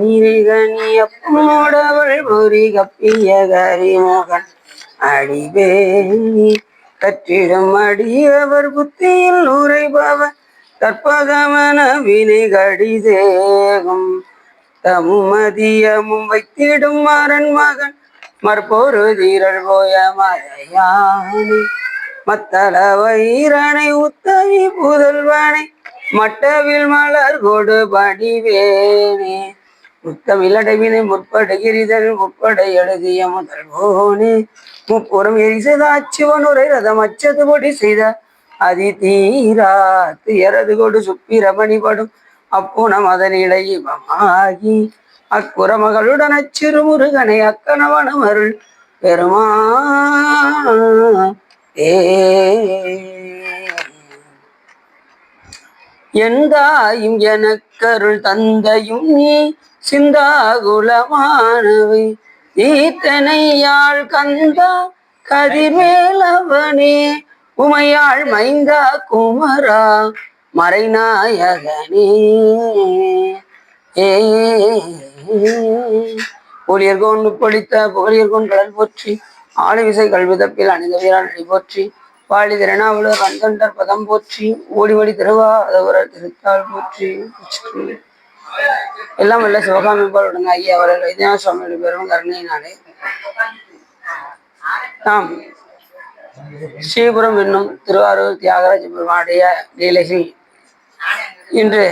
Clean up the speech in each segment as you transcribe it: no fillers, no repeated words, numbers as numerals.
நீரிகனியப்போடவள் பொறி கப்பிய கரிமோகன் அடிவேணி கற்றிடும் அடியவர் புத்தியில் உரைபவர் கற்பகமன வினை கடிதேகும் தம்மதியமும் வைத்திடும் மரன் மகன் மற்பொரு தீரல் போய மறையானி மத்தள வைரனை உத்தவி புதல்வனை மட்டவில் மலர் கொடு படிவேனே முத்தமிழடைவினை முற்படுகிரிதல் முற்படை எழுதிய முதல்வோனே முப்புறம் எரிசதாச்சுவனுரை ரதம் அச்சது பொடி செய்த அதி தீரா துயரது கொடு சுப்பிரமணிபடும் அப்புணம் அதனிலை இவமாகி அக்குறமகளுடன் அச்சிறு முருகனை அக்கணவனம் அருள் பெருமா எந்தாயும் எனக்கருள் தந்தையும் நீ சிந்தாகுலமானவை ஈத்தனையாள் கந்தா கதிர்வேலவனே உமையாள் மைந்தா குமரா மறைநாயகனே ஊழியர்கோன் பொழித்த புகழியர்கோன் கடல் போற்றி ஆளுவிசை கல்விதப்பில் அணிந்த வீராணி போற்றி வாழி திறனாவளர் வந்தொண்டர் பதம் போற்றி ஓடிவடி திருவாதவரர் திருத்தாள் போற்றி. எல்லாம் வல்ல சிவகாமிபாளுடன் ஆகிய அவர்கள் வைத்தியநாத சுவாமியுடைய பெரும் கருணையினாலே நாம் ஸ்ரீபுரம் என்னும் திருவாரூர் தியாகராஜ பெருமானுடைய லீலைகள் இன்று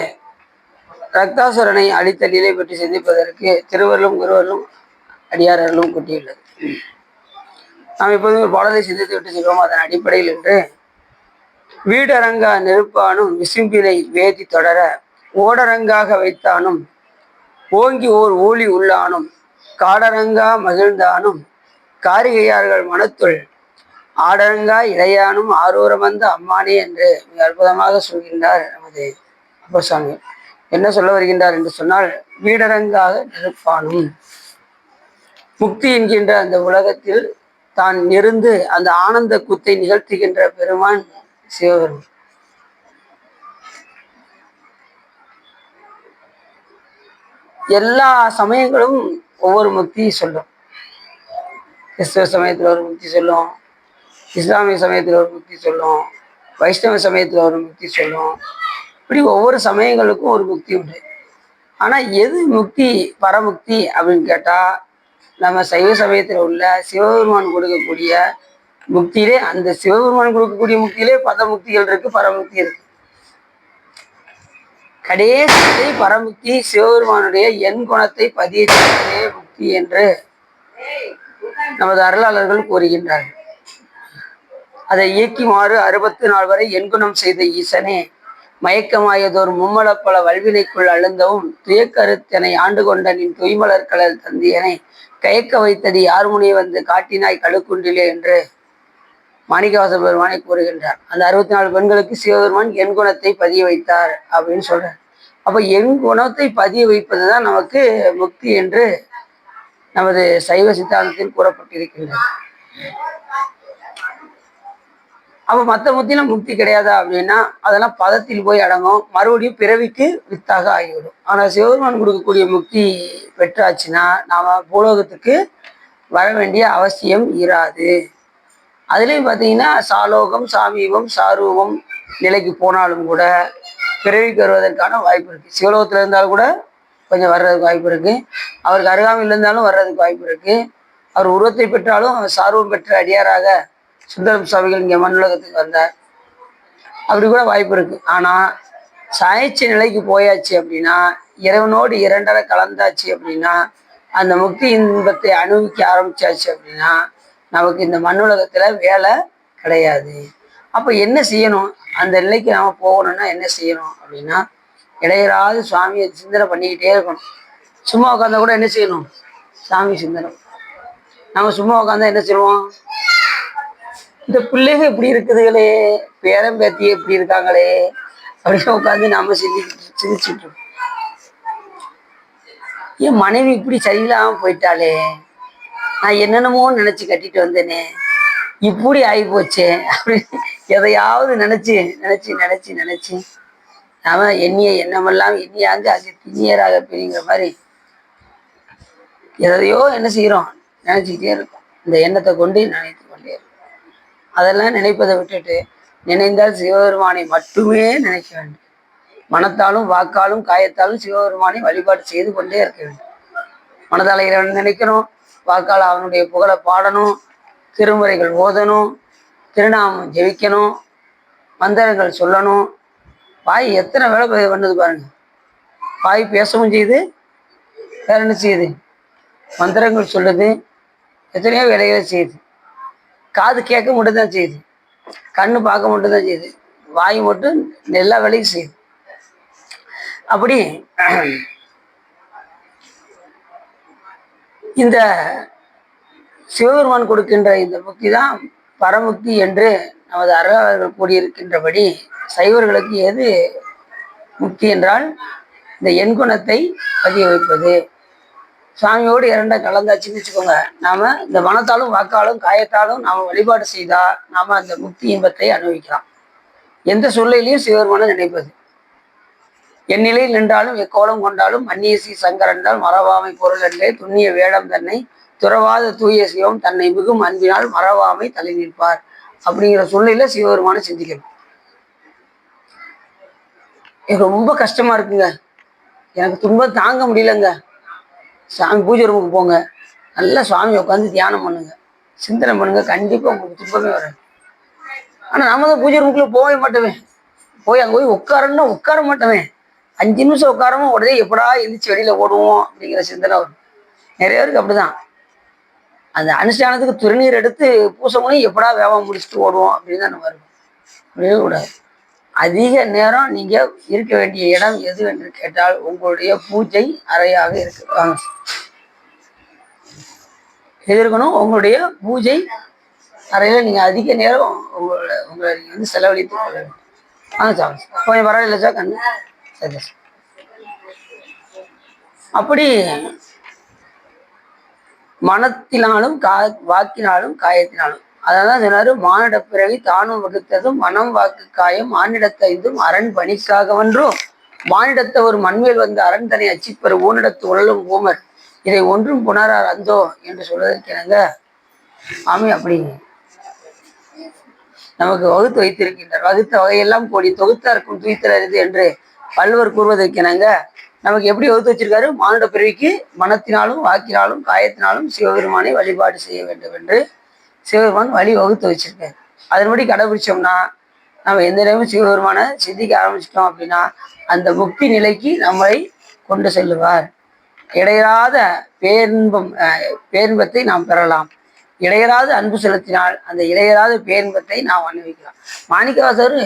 ரக்தாசுரனை அளித்த லீலை பற்றி சிந்திப்பதற்கு திருவருளும் குருவருளும் அடியாரர்களும் கூட்டியுள்ளது. நாம் இப்போது ஒரு பாடலை சிந்தித்து விட்டு செல்வோம். அதன் அடிப்படையில் இன்று வீடரங்கா நெருப்பானும் விசும்பினை வேதி தொடர ஓடரங்காக வைத்தானும் ஓங்கி ஓர் ஊழி உள்ளானும் காடரங்கா மகிழ்ந்தானும் காரிகையார்கள் மனத்துள் ஆடரங்கா இளையானும் ஆரூரம் வந்த அம்மானே என்று மிக அற்புதமாக சொல்கின்றார் நமது அப்பசாமி. என்ன சொல்ல வருகின்றார் என்று சொன்னால், வீடரங்காக நெருப்பானும் முக்தி என்கின்ற அந்த உலகத்தில் தான் இருந்து அந்த ஆனந்த கூத்தை நிகழ்த்துகின்ற பெருமான் சிவபெருமான். எல்லா சமயங்களும் ஒவ்வொரு முக்தி சொல்லும். கிறிஸ்தவ சமயத்தில் ஒரு முக்தி சொல்லும், இஸ்லாமிய சமயத்தில் ஒரு முக்தி சொல்லும், வைஷ்ணவ சமயத்தில் ஒரு முக்தி சொல்லும். இப்படி ஒவ்வொரு சமயங்களுக்கும் ஒரு முக்தி உண்டு. ஆனால் எது முக்தி பரமுக்தி அப்படின்னு கேட்டால், நம்ம சைவ சமயத்தில் உள்ள சிவபெருமான் கொடுக்கக்கூடிய முக்தியிலே, அந்த சிவபெருமான் கொடுக்கக்கூடிய முக்தியிலே பதமுக்திகள் இருக்கு, பரமுக்தி இருக்கு. கடைசி பரமுக்தி சிவபெருமானுடைய எண் குணத்தை பதிய செய்வதே முக்தி என்று நமது அருளாளர்கள் கூறுகின்றார்கள். அதை இயக்கிமாறு 64 வரை எண்குணம் செய்த ஈசனே மயக்கமாயதோர் மும்மலப்பல வல்வினைக்குள் அழுந்தவும் துயக்கருத்தனை ஆண்டு கொண்ட நின் தொய்மலர் கடல் தந்தியனை கயக்க வைத்தது யார் முனையை வந்து காட்டினாய் கழுக்குண்டிலே என்று மாணிக்கவாச பெருமானை கூறுகின்றார். அந்த 64 பெண்களுக்கு சிவபெருமான் எண் குணத்தை பதிய வைத்தார் அப்படின்னு சொல்றார். அப்ப எண் குணத்தை பதிய வைப்பதுதான் நமக்கு முக்தி என்று நமது சைவ சித்தாந்தத்தில் கூறப்பட்டிருக்கின்றது. அப்ப மற்ற முக்திலாம் முக்தி கிடையாதா அப்படின்னா, அதெல்லாம் பதத்தில் போய் அடங்கும், மறுபடியும் பிறவிக்கு வித்தாக ஆகிவிடும். ஆனால் சிவபெருமான் கொடுக்கக்கூடிய முக்தி பெற்றாச்சுன்னா நாம பூலோகத்துக்கு வர வேண்டிய அவசியம் இராது. அதுலேயும் பார்த்தீங்கன்னா சாலோகம் சாமீபம் சாரூபம் நிலைக்கு போனாலும் கூட பிறவிக்கு வருவதற்கான வாய்ப்பு இருக்கு. சிவலோகத்தில் இருந்தாலும் கூட கொஞ்சம் வர்றதுக்கு வாய்ப்பு இருக்கு, அவருக்கு அருகாமையில் இருந்தாலும் வர்றதுக்கு வாய்ப்பு இருக்கு. அவர் உருவத்தை பெற்றாலும் சாரூபம் பெற்ற அடியாராக சுந்தரம் சுவாமிகள் இங்கே மண்ணுலகத்துக்கு வந்தார், அப்படி கூட வாய்ப்பு இருக்கு. ஆனால் சாய்ச்சி நிலைக்கு போயாச்சு அப்படின்னா, இறைவனோடு இரண்டரை கலந்தாச்சு அப்படின்னா, அந்த முக்தி இன்பத்தை அனுபவிக்க ஆரம்பிச்சாச்சு அப்படின்னா நமக்கு இந்த மண்ணுலகத்துல வேலை கிடையாது. அப்போ என்ன செய்யணும்? அந்த நிலைக்கு நாம போகணும்னா என்ன செய்யணும் அப்படின்னா, இடையராது சுவாமியை சிந்தனை பண்ணிக்கிட்டே இருக்கணும். சும்மா உட்காந்தா கூட என்ன செய்யணும்? சாமி சிந்தனை. நம்ம சும்மா உட்காந்தா என்ன செய்வோம்? இந்த பிள்ளைங்க இப்படி இருக்குதுங்களே, பேரம்பேத்தி எப்படி இருக்காங்களே அப்படின்னு உட்காந்து நம்ம சிந்திச்சுட்டு, என் மனைவி இப்படி சரியில்லாம போயிட்டாலே, நான் என்னென்னமோ நினைச்சு கட்டிட்டு வந்தேனே, இப்படி ஆகி போச்சே அப்படின்னு எதையாவது நினைச்சு நினைச்சு நினைச்சு நினைச்சு நாம எண்ணிய எண்ணமெல்லாம் எண்ணியாங்க அது திண்ணியராக பிரிங்கிற மாதிரி எதையோ என்ன செய்யறோம், நினைச்சுக்கிட்டே இருக்கோம். இந்த எண்ணத்தை கொண்டு நினைத்து கொண்டே இருக்கோம். அதெல்லாம் நினைப்பதை விட்டுட்டு நினைந்தால் சிவபெருமானை மட்டுமே நினைக்க வேண்டும். மனத்தாலும் வாக்காலும் காயத்தாலும் சிவபெருமானை வழிபாடு செய்து கொண்டே இருக்க வேண்டும். மனதால இறைவன் நினைக்கணும், வாக்கால் அவனுடைய புகழை பாடணும், திருமுறைகள் ஓதணும், திருநாமம் ஜெபிக்கணும், மந்திரங்கள் சொல்லணும். வாய் எத்தனை வேலை பண்ணது பாருங்க. வாய் பேசவும் செய்யுது, வேற என்ன செய்யுது, மந்திரங்கள் சொல்லுது, எத்தனையோ வேலைகளை செய்யுது. காது கேட்க மட்டும்தான் செய்யுது, கண்ணு பார்க்க மட்டும்தான் செய்யுது, வாய் மட்டும் எல்லா வேலையும் செய்யுது. அப்படி இந்த சிவபெருமான் கொடுக்கின்ற இந்த முக்தி தான் பரமுக்தி என்று நமது அருளாளர்கள் கூடியிருக்கின்றபடி சைவர்களுக்கு எது முக்தி என்றால் இந்த எண்குணத்தை பதிய வைப்பது. சுவாமியோடு இரண்ட கலந்தாச்சுன்னு வச்சுக்கோங்க. நாம இந்த மனத்தாலும் வாக்காலும் காயத்தாலும் நாம வழிபாடு செய்தா நாம அந்த முக்தி இன்பத்தை அனுபவிக்கலாம். எந்த சூழ்நிலையிலையும் சிவபெருமானை நினைப்பது. எந்நிலையில் நின்றாலும் எக்கோலம் கொண்டாலும் மன்னியசி சங்கரன்றால் மறவாமை பொருள் என்றே துண்ணிய வேடம் தன்னை துறவாத தூய சிவம் தன்னை மிகும் அன்பினால் மறவாமை தலை நிற்பார் அப்படிங்கிற சூழ்நிலையில சிவபெருமானை சிந்திக்கணும். ரொம்ப கஷ்டமா இருக்குங்க, எனக்கு துன்பம் தாங்க முடியலங்க. சாமி பூஜை ரூமுக்கு போங்க, நல்லா சுவாமி உட்காந்து தியானம் பண்ணுங்க, சிந்தனை பண்ணுங்க, கண்டிப்பா உங்களுக்கு துன்பமே வராது. ஆனா நாம தான் பூஜை ரூமுக்குள்ள போகவே மாட்டோமே. போய் அங்கே போய் உட்காரன்னா உட்கார மாட்டோமே. 5 நிமிஷம் உட்காரமோ உடனே எப்படா எழுந்திரிச்சு வெளியில ஓடுவோம் அப்படிங்கிற சிந்தனை வரும். நிறைய பேருக்கு அப்படிதான். அந்த அனுஷ்டானத்துக்கு திருநீர் எடுத்து பூசமும் எப்படா வேகம் முடிச்சுட்டு ஓடுவோம் அப்படின்னு தான் நம்ம இருக்கும். அப்படியே கூடாது. அதிக நேரம் நீங்க இருக்க வேண்டிய இடம் எது என்று கேட்டால் உங்களுடைய பூஜை அறையாக இருக்கு. எது இருக்கணும்? உங்களுடைய பூஜை அறையில நீங்க அதிக நேரம் உங்களை நீங்க வந்து செலவழித்து கொள்ள வேண்டும். சாமி கொஞ்சம் பரவாயில்ல சார் கண்ணு. சரி, அப்படி மனத்தினாலும் வாக்கினாலும் காயத்தினாலும், அதான் சொன்னாரு, மானிட பிறவி தானும் வகுத்ததும் மனம் வாக்கு காயம் மானிடத்தைந்தும் அரண் பணிக்காகவென்றும் மானிடத்தை ஒரு மண்மேல் வந்து அரண் தன்னை அச்சிப்பெரு ஊனிடத்து உழலும் ஊமர் இதை ஒன்றும் புணரார் அந்தோ என்று சொல்வதற்கெனங்க ஆமி அப்படி நமக்கு வகுத்து வைத்திருக்கின்றார். வகுத்த வகையெல்லாம் கோடி தொகுத்தார்க்கும் துய்த்தலறிது என்று பல்வர் கூறுவதற்கெனங்க நமக்கு எப்படி வகுத்து வச்சிருக்காரு? மானுட பிறவிக்கு மனத்தினாலும் வாக்கினாலும் காயத்தினாலும் சிவபெருமானை வழிபாடு செய்ய வேண்டும் என்று சிவபெருமான் வழி வகுத்து வச்சிருக்காரு. அதன்படி கடைபிடிச்சோம்னா நம்ம எந்த நேரமும் சிவபெருமானை சிந்திக்க ஆரம்பிச்சிட்டோம் அப்படின்னா அந்த முக்தி நிலைக்கு நம்மளை கொண்டு செல்லுவார். இடையராத பேரின்பத்தை நாம் பெறலாம். இடையராத அன்பு செலுத்தினால் அந்த இடையராத பேரின்பத்தை நாம் அனுபவிக்கலாம். மாணிக்கவாசர்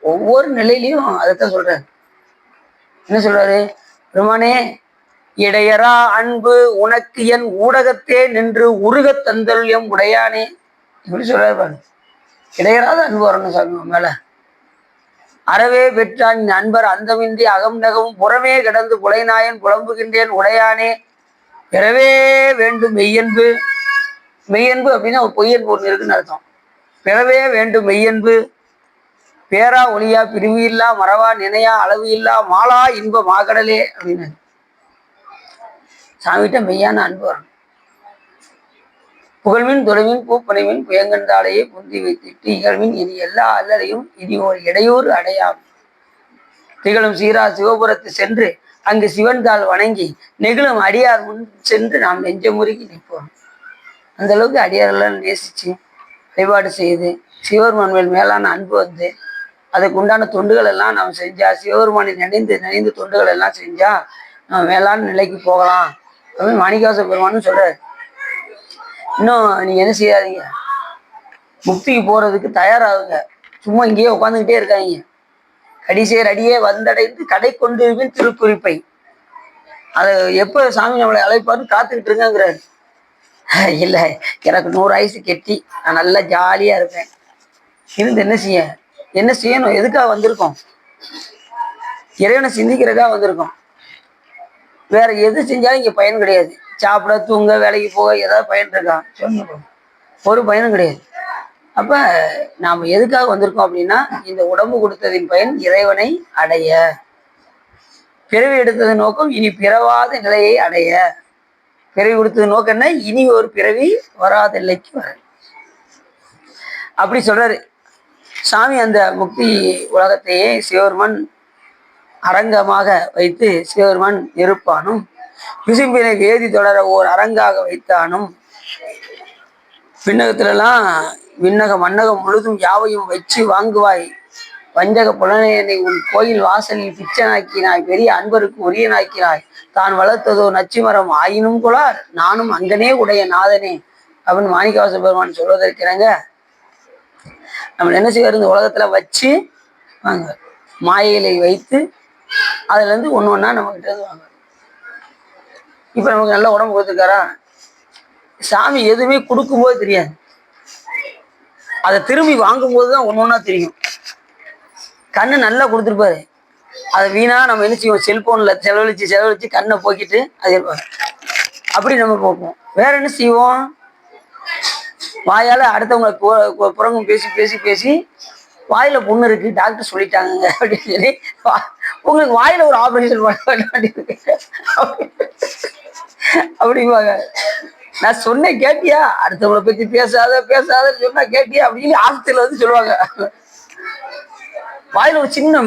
ஒவ்வொரு நிலையிலையும் அதைத்தான் சொல்றாரு. என்ன சொல்றாரு? பெருமானே, இடையரா அன்பு உனக்கு என் ஊடகத்தே நின்று உருக தந்தல்யம் உடையானே இப்படி சொல்றாரு பாருங்க. இடையராத அன்பு வரணும் சாமி மேல. அறவே பெற்றான் அன்பர் அந்தமின்றி அகம் நகவும் புறமே கிடந்து புலைநாயன் புலம்புகின்றேன் உடையானே. பிறவே வேண்டும் மெய்யன்பு. மெய்யன்பு அப்படின்னா பொய்யன்பு ஒன்று இருக்குன்னு அர்த்தம். பிறவே வேண்டும் மெய்யன்பு பேரா ஒளியா பிரிவு இல்லா மறவா நினையா அளவு இல்லா மாலா இன்ப மாகடலே அப்படின்னு சாமிகிட்ட மெய்யான அன்பு வரணும். புகழ்மின் தொலைமின் பூப்பனைமின் புயங்கண்டாலேயே புந்தி வைத்திட்டு இகழ்மின் இனி எல்லா அல்லதையும் இனி ஒரு இடையூறு அடையாம் திகழும் சீரா சிவபுரத்து சென்று அங்கு சிவன் தாள் வணங்கி நெகிழும் அடியார் முன் சென்று நாம் நெஞ்ச முறுக்கி நிற்போம். அந்த அளவுக்கு அடியாரெல்லாம் நேசிச்சு வழிபாடு செய்து சிவபெருமான் மேல் மேலான அன்பு வந்து அதுக்கு உண்டான தொண்டுகள் எல்லாம் நம்ம செஞ்சா, சிவபெருமானை நினைந்து தொண்டுகள் எல்லாம் செஞ்சா நம்ம மேலான நிலைக்கு போகலாம் அப்படின்னு மாணிக்கவாச பெருமான்னு சொல்றாரு. இன்னும் நீங்க என்ன செய்யாதீங்க, முக்திக்கு போறதுக்கு தயாராகுங்க. சும்மா இங்கேயே உட்காந்துக்கிட்டே இருக்காங்க. கடிசேர் அடியே வந்தடைந்து கடை கொண்டு திருக்குறிப்பை அதை எப்ப சாமி நம்மளை அழைப்பாருன்னு காத்துக்கிட்டு இருங்கிறாரு. இல்லை, எனக்கு 100 ஆயுசு கெட்டி நான் நல்லா ஜாலியா இருப்பேன். இருந்து என்ன செய்யணும்? எதுக்காக வந்திருக்கோம்? இறைவனை சிந்திக்கிறதுக்காக வந்திருக்கோம். வேற எது செஞ்சாலும் இங்க பயன் கிடையாது. சாப்பிட தூங்க வேலைக்கு போக ஏதாவது பயன் இருக்கா? சொல்லுங்க. ஒரு பயனும் கிடையாது. அப்ப நாம எதுக்காக வந்திருக்கோம் அப்படின்னா, இந்த உடம்பு கொடுத்ததின் பயன் இறைவனை அடைய, பிறவி எடுத்தது நோக்கம் இனி பிறவாத நிலையை அடைய. பிறவி கொடுத்தது நோக்கம் என்ன? இனி ஒரு பிறவி வராத நிலைக்கு வர. அப்படி சொல்றாரு சாமி. அந்த முக்தி உலகத்தையே சிவபெருமான் அரங்கமாக வைத்து சிவபெருமான் இருப்பானும், விசும்பினை வேதி தொடர ஓர் அரங்காக வைத்தானும், விண்ணகத்திலெல்லாம் விண்ணகம் மன்னகம் முழுதும் யாவையும் வச்சு வாங்குவாய், வஞ்சக புலனையனை உன் கோயில் வாசலில் பிச்சனாக்கினாய், பெரிய அன்பருக்கு உரியனாக்கினாய், தான் வளர்த்ததோ நச்சு மரம் ஆயினும் கொளார் நானும் அங்கனே உடைய நாதனே அப்படின்னு மாணிக்கவாச பெருமான் சொல்வதற்கிறங்க நம்ம என்ன செய்வார், இந்த உலகத்துல வச்சு வாங்க, மாயைகளை வைத்து அதுல இருந்து ஒண்ணு ஒண்ணா நம்ம கிட்ட இருந்து வாங்க. இப்ப நமக்கு நல்ல உடம்பு கொடுத்துருக்காரா, சாமி எதுவுமே கொடுக்கும்போது தெரியாது, அதை திரும்பி வாங்கும் போதுதான் ஒண்ணு ஒண்ணா தெரியும். கண்ணு நல்லா கொடுத்துருப்பாரு, அதை வீணா நம்ம என்ன செய்வோம், செல்போன்ல செலவழிச்சு கண்ணை போக்கிட்டு அது அப்படி நம்ம போப்போம். வேற என்ன செய்வோம், வாயால அடுத்தவங்களை புறங்கும் பேசி வாயில புண்ணு இருக்கு டாக்டர் சொல்லிட்டாங்க அப்படின்னு சொல்லி உங்களுக்கு வாயில ஒரு ஆபரேஷன் பண்ண அப்படிம்பாங்க. நான் சொன்னேன் கேட்டியா, அடுத்தவங்களை பத்தி பேசாதன்னு சொன்னா கேட்டியா அப்படின்னு ஆஸ்பத்திரியில வந்து சொல்லுவாங்க. வாயில ஒரு சின்ன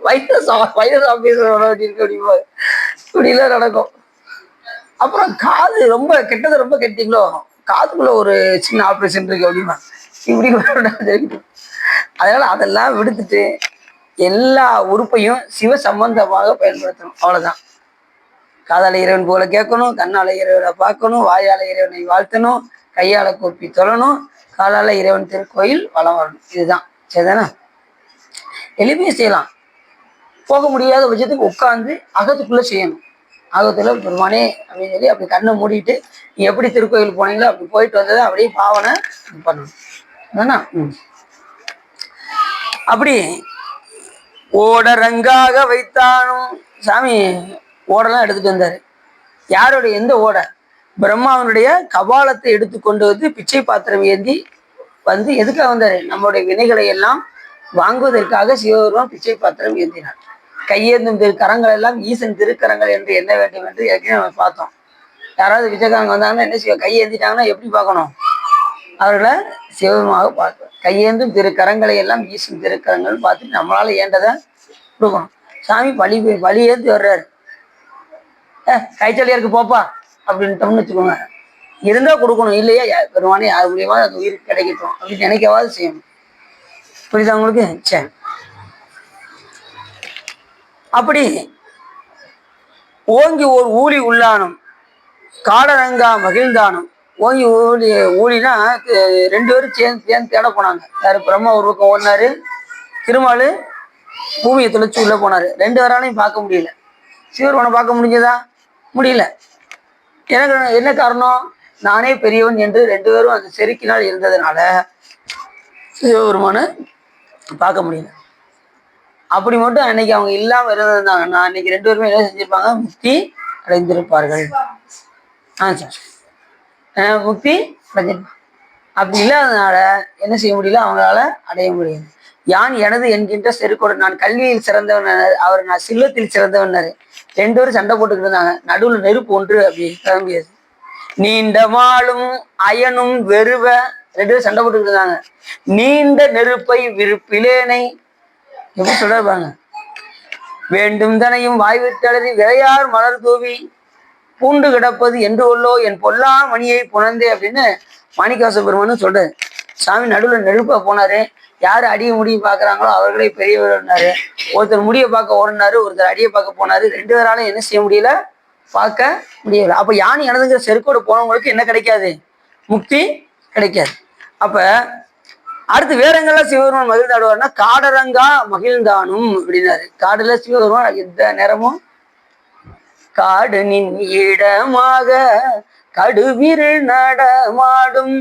வைரஸ் ஆபீசர் இருக்கு அப்படிம்பாங்க. இப்படிலாம் நடக்கும். அப்புறம் காது ரொம்ப கெட்டது, ரொம்ப கெட்டீங்களோ காதுக்குள்ள ஒரு சின்ன ஆப்ரேஷன் இருக்கு அப்படிமா இப்படி. அதனால அதெல்லாம் விடுத்துட்டு எல்லா உறுப்பையும் சிவ சம்பந்தமாக பயன்படுத்தணும், அவ்வளவுதான். காதால இறைவன் போல கேட்கணும், கண்ணால இறைவனை பார்க்கணும், வாயால இறைவனை வாழ்த்தணும், கையால கூப்பி தொழணும், காலால இறைவன் திருக்கோயில் வளம் வரணும். இதுதான் சரிதானே? எளிமையை செய்யலாம். போக முடியாத பட்சத்துக்கு உட்கார்ந்து அகத்துக்குள்ள செய்யணும். ஆகத்துல பெருமானே அப்படின்னு சொல்லி அப்படி கண்ணை மூடிட்டு நீ எப்படி திருக்கோயில் போனீங்களோ அப்படி போயிட்டு வந்ததை அப்படியே பாவனை பண்ணணும். அப்படி ஓடரங்காக வைத்தானும் சாமி ஓடெல்லாம் எடுத்துட்டு வந்தாரு. யாருடைய எந்த ஓட? பிரம்மாவனுடைய கபாலத்தை எடுத்து கொண்டு வந்து பிச்சை பாத்திரம் ஏந்தி வந்து எதுக்காக வந்தாரு? நம்மளுடைய வினைகளை எல்லாம் வாங்குவதற்காக சிவபெருமான் பிச்சை பாத்திரம் ஏந்தினார். கையேந்தும் திருக்கரங்கள் எல்லாம் ஈசன் திருக்கரங்கள் என்று எண்ண வேண்டும் என்று ஏற்கனவே நம்ம பார்த்தோம். யாராவது பிச்சைக்காரங்க வந்தாங்கன்னா என்ன செய்வோம், கையேந்திட்டாங்கன்னா எப்படி பார்க்கணும், அவர்களை சிவபெருமாக பார்க்கணும். கையேந்தும் திருக்கரங்களை எல்லாம் ஈசன் திருக்கரங்கள் பார்த்துட்டு நம்மளால ஏண்டதை கொடுக்கணும். சாமி பலி ஏந்தி வர்றாரு, கைச்சலியாருக்கு போப்பா அப்படின்ட்டோம்னு வச்சுக்கோங்க, இருந்தா கொடுக்கணும், இல்லையா பெருமானே யார் மூலியமா அந்த உயிருக்கு கிடைக்கட்டும் அப்படின்னு நினைக்கவாது செய்யணும். புரியுதா உங்களுக்கு? சரி. அப்படி ஓங்கி ஓர் ஊழி உள்ளானும் காடரங்கா மகிழ்ந்தானும். ஓங்கி ஊழினா 2 பேரும் சேர்ந்து தேட போனாங்க. யாரு? பிரம்மா ஒரு பக்கம் ஓடினாரு, திருமாலு பூமியை துளைச்சு உள்ள போனாரு. 2 பேராலையும் பார்க்க முடியல. சிவபெருமானை பார்க்க முடிஞ்சதா? முடியல. எனக்கு என்ன காரணம்? நானே பெரியவன் என்று 2 பேரும் அந்த செருக்கினால் இருந்ததுனால சிவபெருமானை பார்க்க முடியல. அப்படி மட்டும் அன்னைக்கு அவங்க இல்லாம இருந்திருந்தாங்கன்னா அன்னைக்கு 2 பேருமே என்ன செஞ்சிருப்பாங்க? முக்தி அடைந்திருப்பார்கள். முக்தி அடைஞ்சிருப்பாங்க. அப்படி இல்லாததுனால என்ன செய்ய முடியல, அவங்களால அடைய முடியாது. யான் எனது என்கின்ற செருக்கோடு நான் கல்வியில் சிறந்தவன், அவர் நான் சில்லத்தில் சிறந்தவன்னாரு. 2 பேரும் சண்டை போட்டுக்கிட்டு இருந்தாங்க. நடுவில் நெருப்பு ஒன்று அப்படி கிளம்பியது. நீண்ட மாலும் அயனும் வெறுவ 2 பேரும் சண்டை போட்டுக்கிட்டு இருந்தாங்க. நீண்ட நெருப்பை விருப்பிலேனை எப்படி சொல்றாங்க, வேண்டும் தனையும் வாய்விட்டளறி விளையார் மலர் தூவி பூண்டு கிடப்பது என்று உள்ளோ என் பொல்லா மணியை புணர்ந்தே அப்படின்னு மாணிக்கவாச பெருமான்னு சொல்றாரு. சாமி நடுவில் நெருப்பா போனாரு. யாரு அடிய முடிய பாக்குறாங்களோ அவர்களே பெரியவர்னாரு. ஒருத்தர் முடிய பார்க்க ஓடினாரு, ஒருத்தர் அடியை பார்க்க போனாரு. 2 பேராலும் என்ன செய்ய முடியல, பார்க்க முடியல. அப்ப யானை இறந்துங்கிற செருக்கோடு போனவங்களுக்கு என்ன கிடைக்காது? முக்தி கிடைக்காது. அப்ப அடுத்து வேற எங்கெல்லாம் சிவபெருமான் மகிழ்ந்தாடுவார்னா காடரங்கா மகிழ்ந்தானும் அப்படின்னாரு. காடுல சிவபெருமான் எந்த நேரமும் காடு நின் இடமாக கடுவிரு நடமாடும்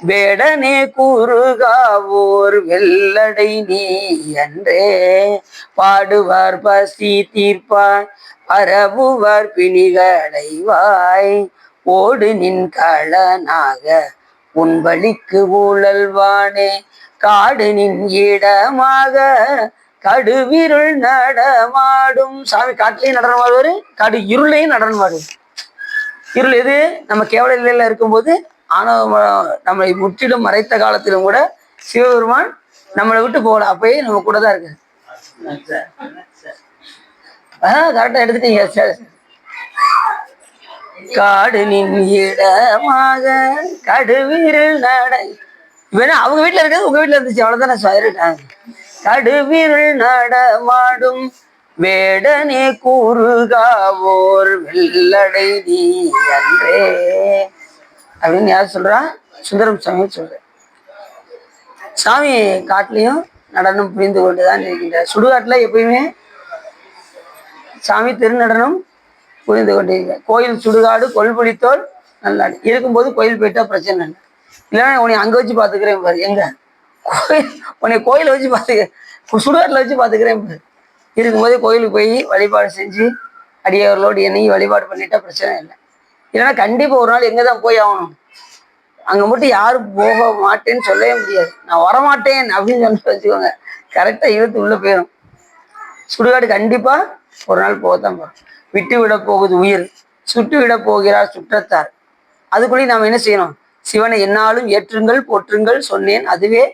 வேடனே கூறுகாவோர் வெள்ளடை நீ என்றே பாடுவார் பசி தீர்ப்பாய் பரவுவார் பிணிகளைவாய் ஓடு நின் களனாக உன் வழிக்கு ஊழல்வானே காடு நின் இடமாக கடுவிருள் நடமாடும். சாமி காட்டுலயும் நடனமாடுவாரு, காடு இருளையும் நடனமாடுவார். இருள் எது? நம்ம கேவல நிலையில இருக்கும்போது ஆணவ நம்மளை முற்றிலும் மறைத்த காலத்திலும் கூட சிவபெருமான் நம்மளை விட்டு போகல, அப்பயே நம்ம கூட தான் இருக்கு. கரெக்டா எடுத்துட்டீங்க. காடு நின் இடமாக கடுவிருள் நடை. வேணா அவங்க வீட்டுல இருக்கிறது உங்க வீட்டுல இருந்துச்சு, அவ்வளவுதானே சொல்லிட்டாங்க. கடுவிருள் நடமாடும் வேடனே கூறுகாவோர் வெள்ளடை நீ அன்றே அப்படின்னு யார் சொல்றா? சுந்தரம் சாமி சொல்ற. சாமி காட்டுலயும் நடனம் புரிந்து கொண்டுதான் இருக்கின்றார். சுடுகாட்டுல எப்பயுமே சாமி திருநடனம் புரிந்து கொண்டிருக்க. கோயில் சுடுகாடு கொல்புளித்தோல் நல்லாடு இருக்கும்போது கோயில் போயிட்டா பிரச்சனை இல்லை. இல்லைன்னா உன்னை அங்க வச்சு பாத்துக்கிறேன் பாரு. எங்க கோயில்? உன்னை கோயில வச்சு பாத்துக்க, சுடுகாட்டுல வச்சு பாத்துக்கிறேன் பாரு. இருக்கும்போதே கோயிலுக்கு போய் வழிபாடு செஞ்சு அடியவர்களோடு என்னையும் வழிபாடு பண்ணிட்டா பிரச்சனை இல்லை. இல்லைன்னா கண்டிப்பா ஒரு நாள் எங்கதான் போய் ஆகணும். அங்க மட்டும் யாரும் போக மாட்டேன்னு சொல்லவே முடியாது. நான் வரமாட்டேன் அப்படின்னு சொல்லி வச்சுக்கோங்க, கரெக்டா இழுத்து உள்ள போயிடும். சுடுகாடு கண்டிப்பா ஒரு நாள் போகத்தான் போறோம். விட்டு விட போகுது உயிர், சுட்டு விட போகிறார் சுற்றத்தார். அதுக்குள்ளேயும் நாம என்ன செய்யணும்? சிவனை என்னாலும் ஏற்றுங்கள் போற்றுங்கள் சொன்னேன் அதுவே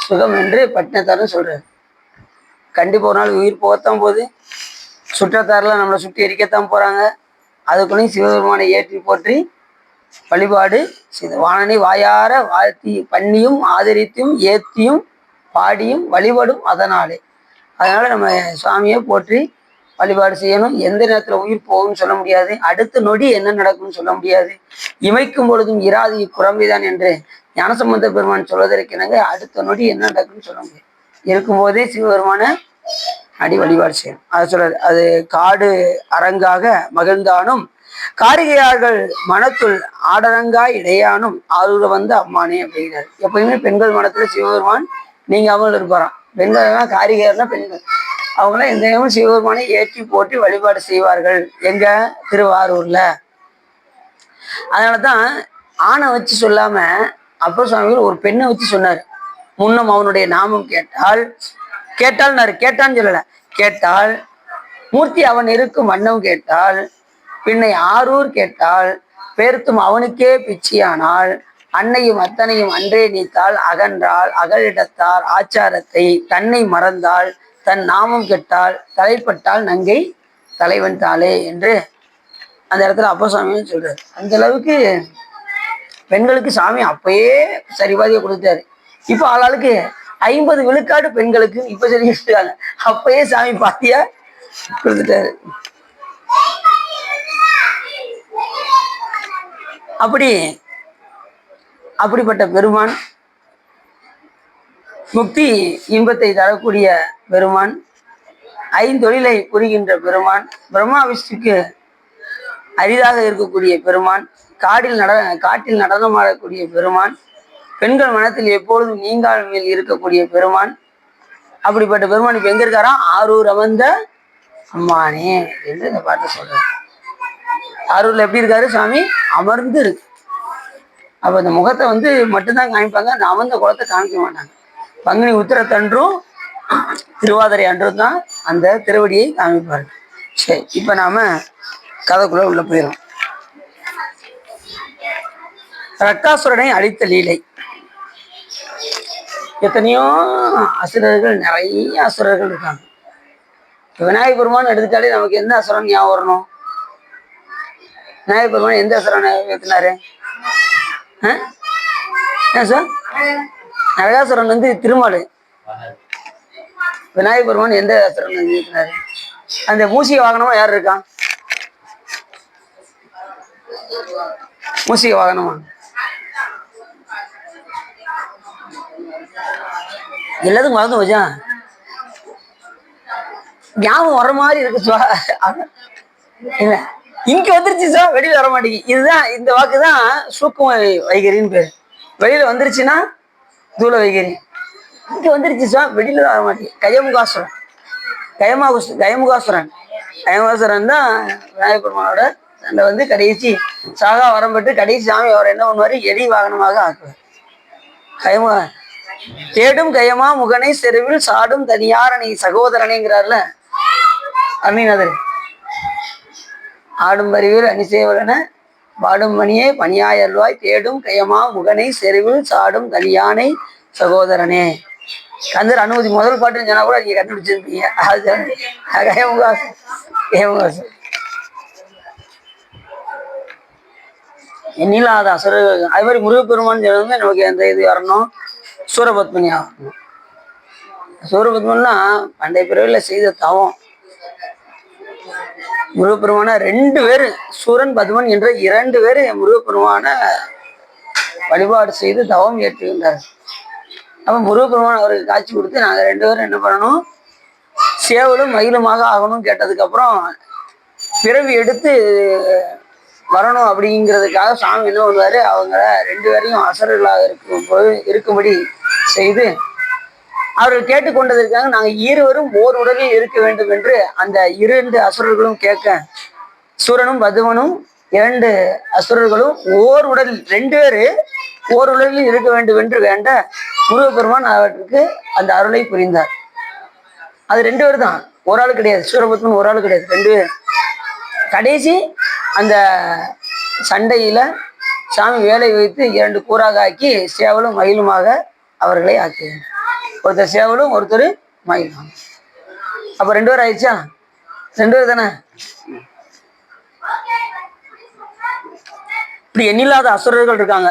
சுகம் என்று பட்டினத்தாரும் சொல்றாரு. கண்டிப்பா ஒரு நாள் உயிர் போகத்தான் போகுது. சுற்றத்தாரெல்லாம் நம்மளை சுட்டி எரிக்கத்தான் போறாங்க. அதுக்குள்ளேயும் சிவபெருமானை ஏற்றி போற்றி வழிபாடு செய்த வாணனை வாயார வாழ்த்தி பண்ணியும் ஆதரித்தும் ஏத்தியும் பாடியும் வழிபடும் அதனாலே. அதனால நம்ம சுவாமியை போற்றி வழிபாடு செய்யணும். எந்த நேரத்துல உயிர் போகும்னு சொல்ல முடியாது, அடுத்த நொடி என்ன நடக்கும்னு சொல்ல முடியாது. இமைக்கும் பொழுதும் இராது குரம்பிதான் என்று ஞானசம்பந்த பெருமான் சொல்வதற்கு என்னங்க, அடுத்த நொடி என்ன நடக்கும்னு சொல்ல முடியாது. இருக்கும்போதே சிவபெருமான அடி வழிபாடு செய்யணும். அதை சொல்றாரு. அது காடு அரங்காக மகிழ்ந்தானும் காரிகையார்கள் மனத்துள் ஆடரங்காய் இடையானும் ஆரூர வந்த அம்மானே அப்படிங்கிறார். எப்பயுமே பெண்கள் மனத்துல சிவபெருமான் நீங்க அவங்களும் இருப்பாராம். பெண்கள் காரிகையர்னா பெண்கள், அவங்களாம் எந்த நேரமும் சிவபெருமானை ஏற்றி போற்றி வழிபாடு செய்வார்கள். எங்க? திருவாரூர்ல. அதனாலதான் ஆணை வச்சு சொல்லாம அப்பர் சுவாமிகள் ஒரு பெண்ணை வச்சு சொன்னார். முன்னம் அவனுடைய நாமம் கேட்டால் கேட்டான்னு சொல்லல, கேட்டால் மூர்த்தி அவன் இருக்கும் வண்ணம் கேட்டால் பின்னை ஆரூர் கேட்டால் பேர்த்தும் அவனுக்கே பிச்சியானால் அன்னையும் அத்தனையும் அன்றே நீத்தால் அகன்றால் அகலிடத்தார் ஆச்சாரத்தை தன்னை மறந்தால் தன் நாமம் கெட்டால் தலைப்பட்டால் நங்கை தலைவன் தாளே என்று அந்த இடத்துல அப்பர் சுவாமின்னு சொல்றாரு. அந்த அளவுக்கு பெண்களுக்கு சாமி அப்பயே சரிபாதியை கொடுத்தாரு. இப்ப ஆளாளுக்கு 50 விழுக்காடு பெண்களுக்கு இப்ப சரி இருக்காங்க. அப்பயே சாமி பாத்தியா கொடுத்துட்டாரு. அப்படிப்பட்ட பெருமான், முக்தி இன்பத்தை தரக்கூடிய பெருமான், ஐந்தொழிலை புரிகின்ற பெருமான், பிரம்மா விஷ்ணுக்கு அரிதாக இருக்கக்கூடிய பெருமான், காட்டில் நடனமாடக்கூடிய பெருமான், பெண்கள் மனத்தில் எப்பொழுதும் நீங்கால் மேல் இருக்கக்கூடிய பெருமான். அப்படிப்பட்ட பெருமான் இப்ப எங்க இருக்காராம்? ஆரூர் அமர்ந்த அம்மானே என்று இந்த பாட்டை சொல்றாரு. ஆரூர்ல எப்படி இருக்காரு சாமி? அமர்ந்து இருக்கு. அப்ப இந்த முகத்தை மட்டும்தான் காமிப்பாங்க, அந்த அமர்ந்த குளத்தை காமிக்க மாட்டாங்க. பங்குனி உத்திரத்தன்றும் திருவாதிரை அன்றும் தான் அந்த திருவடியை காமிப்பார்கள். சரி, இப்ப நாம கதைக்குள்ள உள்ள போயிடும். ரட்டாசுரனை அழித்த லீலை. எத்தனையோ அசுரர்கள், நிறைய அசுரர்கள் இருக்காங்க. விநாயகர் பெருமான் எடுத்துட்டாலே நமக்கு எந்த அசுரன் ஞாபகம் வரணும்? விநாயகர் பெருமான் எந்த அசுரனை ஏற்றினாரு? சார், நரகாசுரன் திருமாலு. விநாயகர் பெருமான் எந்த அசுரன் ஏற்றினாரு? அந்த மூசிகை வாகனமா யார் இருக்கான்? மூசிகை வாகனமா? எல்லாத்துக்கும் மறந்து வச்சா ஞாபகம் வர மாதிரி இருக்கு. இல்ல இங்க வந்துருச்சு சார், வெளியில வர மாட்டேங்குது. இதுதான், இந்த வாக்குதான் சூக்கும வைகரின்னு பேரு. வெளியில வந்துருச்சுன்னா தூள வைகரி. இங்க வந்துருச்சு சார், வெளியில வர மாட்டேங்குது. கயமுகாசுரன் தான் விநாயகர் பெருமானோட சண்டை கடைசி சாகா வரம்பட்டு கடைசி சாமி அவர் என்ன பண்ணுவாரு? எரி வாகனமாக ஆக்குவார். கயமா தேடும் கயமா முகனை செருவில் சாடும் தனியாரணி சகோதரனைங்கிறார்ல அருணிநாதர். ஆடும் அறிவில் அணிசேவலன பாடும் மணியே பணியாயல்வாய் தேடும் கயமா முகனை செருவில் சாடும் தனியானை சகோதரனே. கந்தர் அனுமதி முதல் பாட்டுன்னு சொன்னா கூட நீங்க கண்டுபிடிச்சிருப்பீங்க. எண்ணில்லாத அசுரர்கள். அது மாதிரி முருகப்பெருமான் சொன்னது நமக்கு எந்த இது வரணும், சூரபத்மனி ஆகணும். சூரபத்மன்னா பண்டைய பிறவில செய்த தவம். முருகப்பெருமான 2 பேரு, சூரன் பத்மன் என்ற 2 பேரு முருகப்பெருமான வழிபாடு செய்து தவம் ஏற்றுகின்றார். அப்ப முருகப்பெருமான் அவருக்கு காட்சி கொடுத்து நாங்க 2 பேரும் என்ன பண்ணணும், சேவலும் மயிலுமாக ஆகணும் கேட்டதுக்கு அப்புறம் பிறவி எடுத்து வரணும் அப்படிங்கிறதுக்காக சாமி என்ன பண்ணுவாரு, அவங்க 2 பேரையும் அசுரர்களாக இருக்கும்படி செய்து அவர்கள் கேட்டுக்கொண்டதற்காக நாங்கள் இருவரும் ஓர் உடலில் இருக்க வேண்டும் என்று அந்த 2 அசுரர்களும் கேட்க, சூரனும் பதுமனும் 2 அசுரர்களும் ஓர் உடலில் 2 பேரு ஓர் உடலில் இருக்க வேண்டும் என்று வேண்ட முருகப்பெருமான் அவற்றுக்கு அந்த அருளை புரிந்தார். அது 2 பேர் தான், ஒரு ஆள் கிடையாது. சூரபத்மன் ஒரு ஆள் கிடையாது, 2 பேர். கடைசி அந்த சண்டையில சாமி வேலை வைத்து 2 கூறாக ஆக்கி சேவலும் மயிலுமாக அவர்களை ஆக்கினார். ஒருத்தர் சேவலும் ஒருத்தர் மயிலும். அப்ப 2 பேர் ஆயிடுச்சா? 2 பேர் தானே. இப்படி எண்ணில்லாத அசுரர்கள் இருக்காங்க.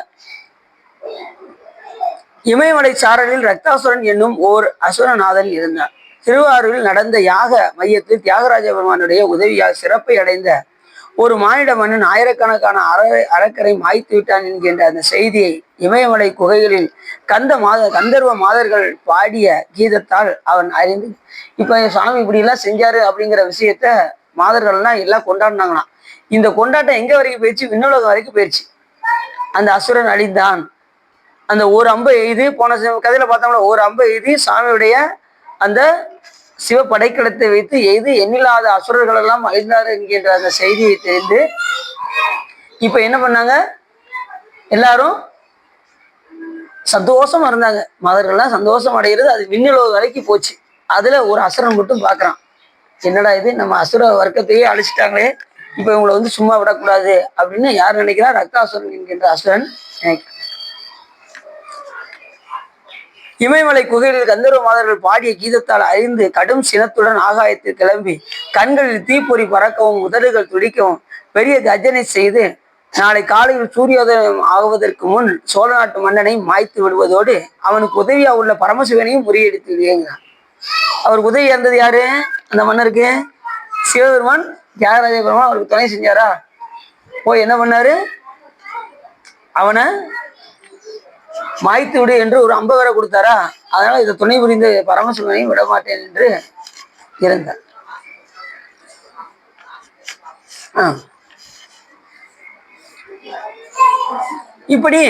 இமயமலை சாரலில் ரக்தாசுரன் என்னும் ஓர் அசுரநாதன் இருந்தார். திருவாரூரில் நடந்த யாக மையத்தில் தியாகராஜ பெருமானுடைய உதவியால் சிறப்பை அடைந்த ஒரு மானிட மன்னன் ஆயிரக்கணக்கான அறக்கரை மாய்த்து விட்டான் என்கின்ற அந்த செய்தியை இமயமலை குகைகளில் கந்தர்வ மாதர்கள் பாடிய கீதத்தால் அவன் அறிந்து, இப்ப சாமி இப்படி எல்லாம் செஞ்சாரு அப்படிங்கிற விஷயத்த மாதர்கள்லாம் எல்லாம் கொண்டாடினாங்களாம். இந்த கொண்டாட்டம் எங்க வரைக்கும் போயிடுச்சு, விண்ணுலகம் வரைக்கும் போயிடுச்சு. அந்த அசுரன் அழிந்தான். அந்த ஒரு அம்பை எய்து, போன கதையில பார்த்தோம்னா ஒரு அம்பை எய்தி சாமியுடைய அந்த சிவ படைக்கலத்தை வைத்து எய்து எண்ணில்லாத அசுரர்கள் எல்லாம் அழிந்தார் என்கின்ற அந்த செய்தியை தெரிந்து இப்ப என்ன பண்ணாங்க, எல்லாரும் சந்தோஷமா இருந்தாங்க. மதர்கள்லாம் சந்தோஷம் அடைகிறது. அது விண்ணுலகம் வரைக்கும் போச்சு. அதுல ஒரு அசுரன் மட்டும் பாக்குறான், என்னடா இது, நம்ம அசுர வர்க்கத்தையே அழிச்சிட்டாங்களே, இப்ப இவங்களை வந்து சும்மா விடக்கூடாது அப்படின்னு யார் நினைக்கிறா, ரக்தாசுரன் என்கின்ற அசுரன் நினைக்கிறான். இமயமலை குகையில் கந்தர்வ மாதர்கள் பாடிய கீதத்தால் அறிந்து கடும் சினத்துடன் ஆகாயத்தில் கிளம்பி கண்களில் தீப்பொறி பறக்கவும் உதடுகள் துடிக்கவும் பெரிய கர்ஜனை செய்து நாளை காலையில் சூரியோதயம் ஆகுவதற்கு முன் சோழ நாட்டு மன்னனை மாய்த்து விடுவதோடு அவனுக்கு உதவியா உள்ள பரமசிவனையும் முறியடித்து விடுகிறான். அவருக்கு உதவி இருந்தது யாரு, அந்த மன்னருக்கு சிவபெருமான். தியாகராஜ பெருமான் அவருக்கு துணை செஞ்சாரா? போய் என்ன பண்ணாரு, அவனை மாய்த்து விடு என்று ஒரு அம்பை வேற கொடுத்தாரா? அதனால இதை துணை புரிந்து பரமசிவனையும் விட மாட்டேன் என்று இருந்தார். இப்படி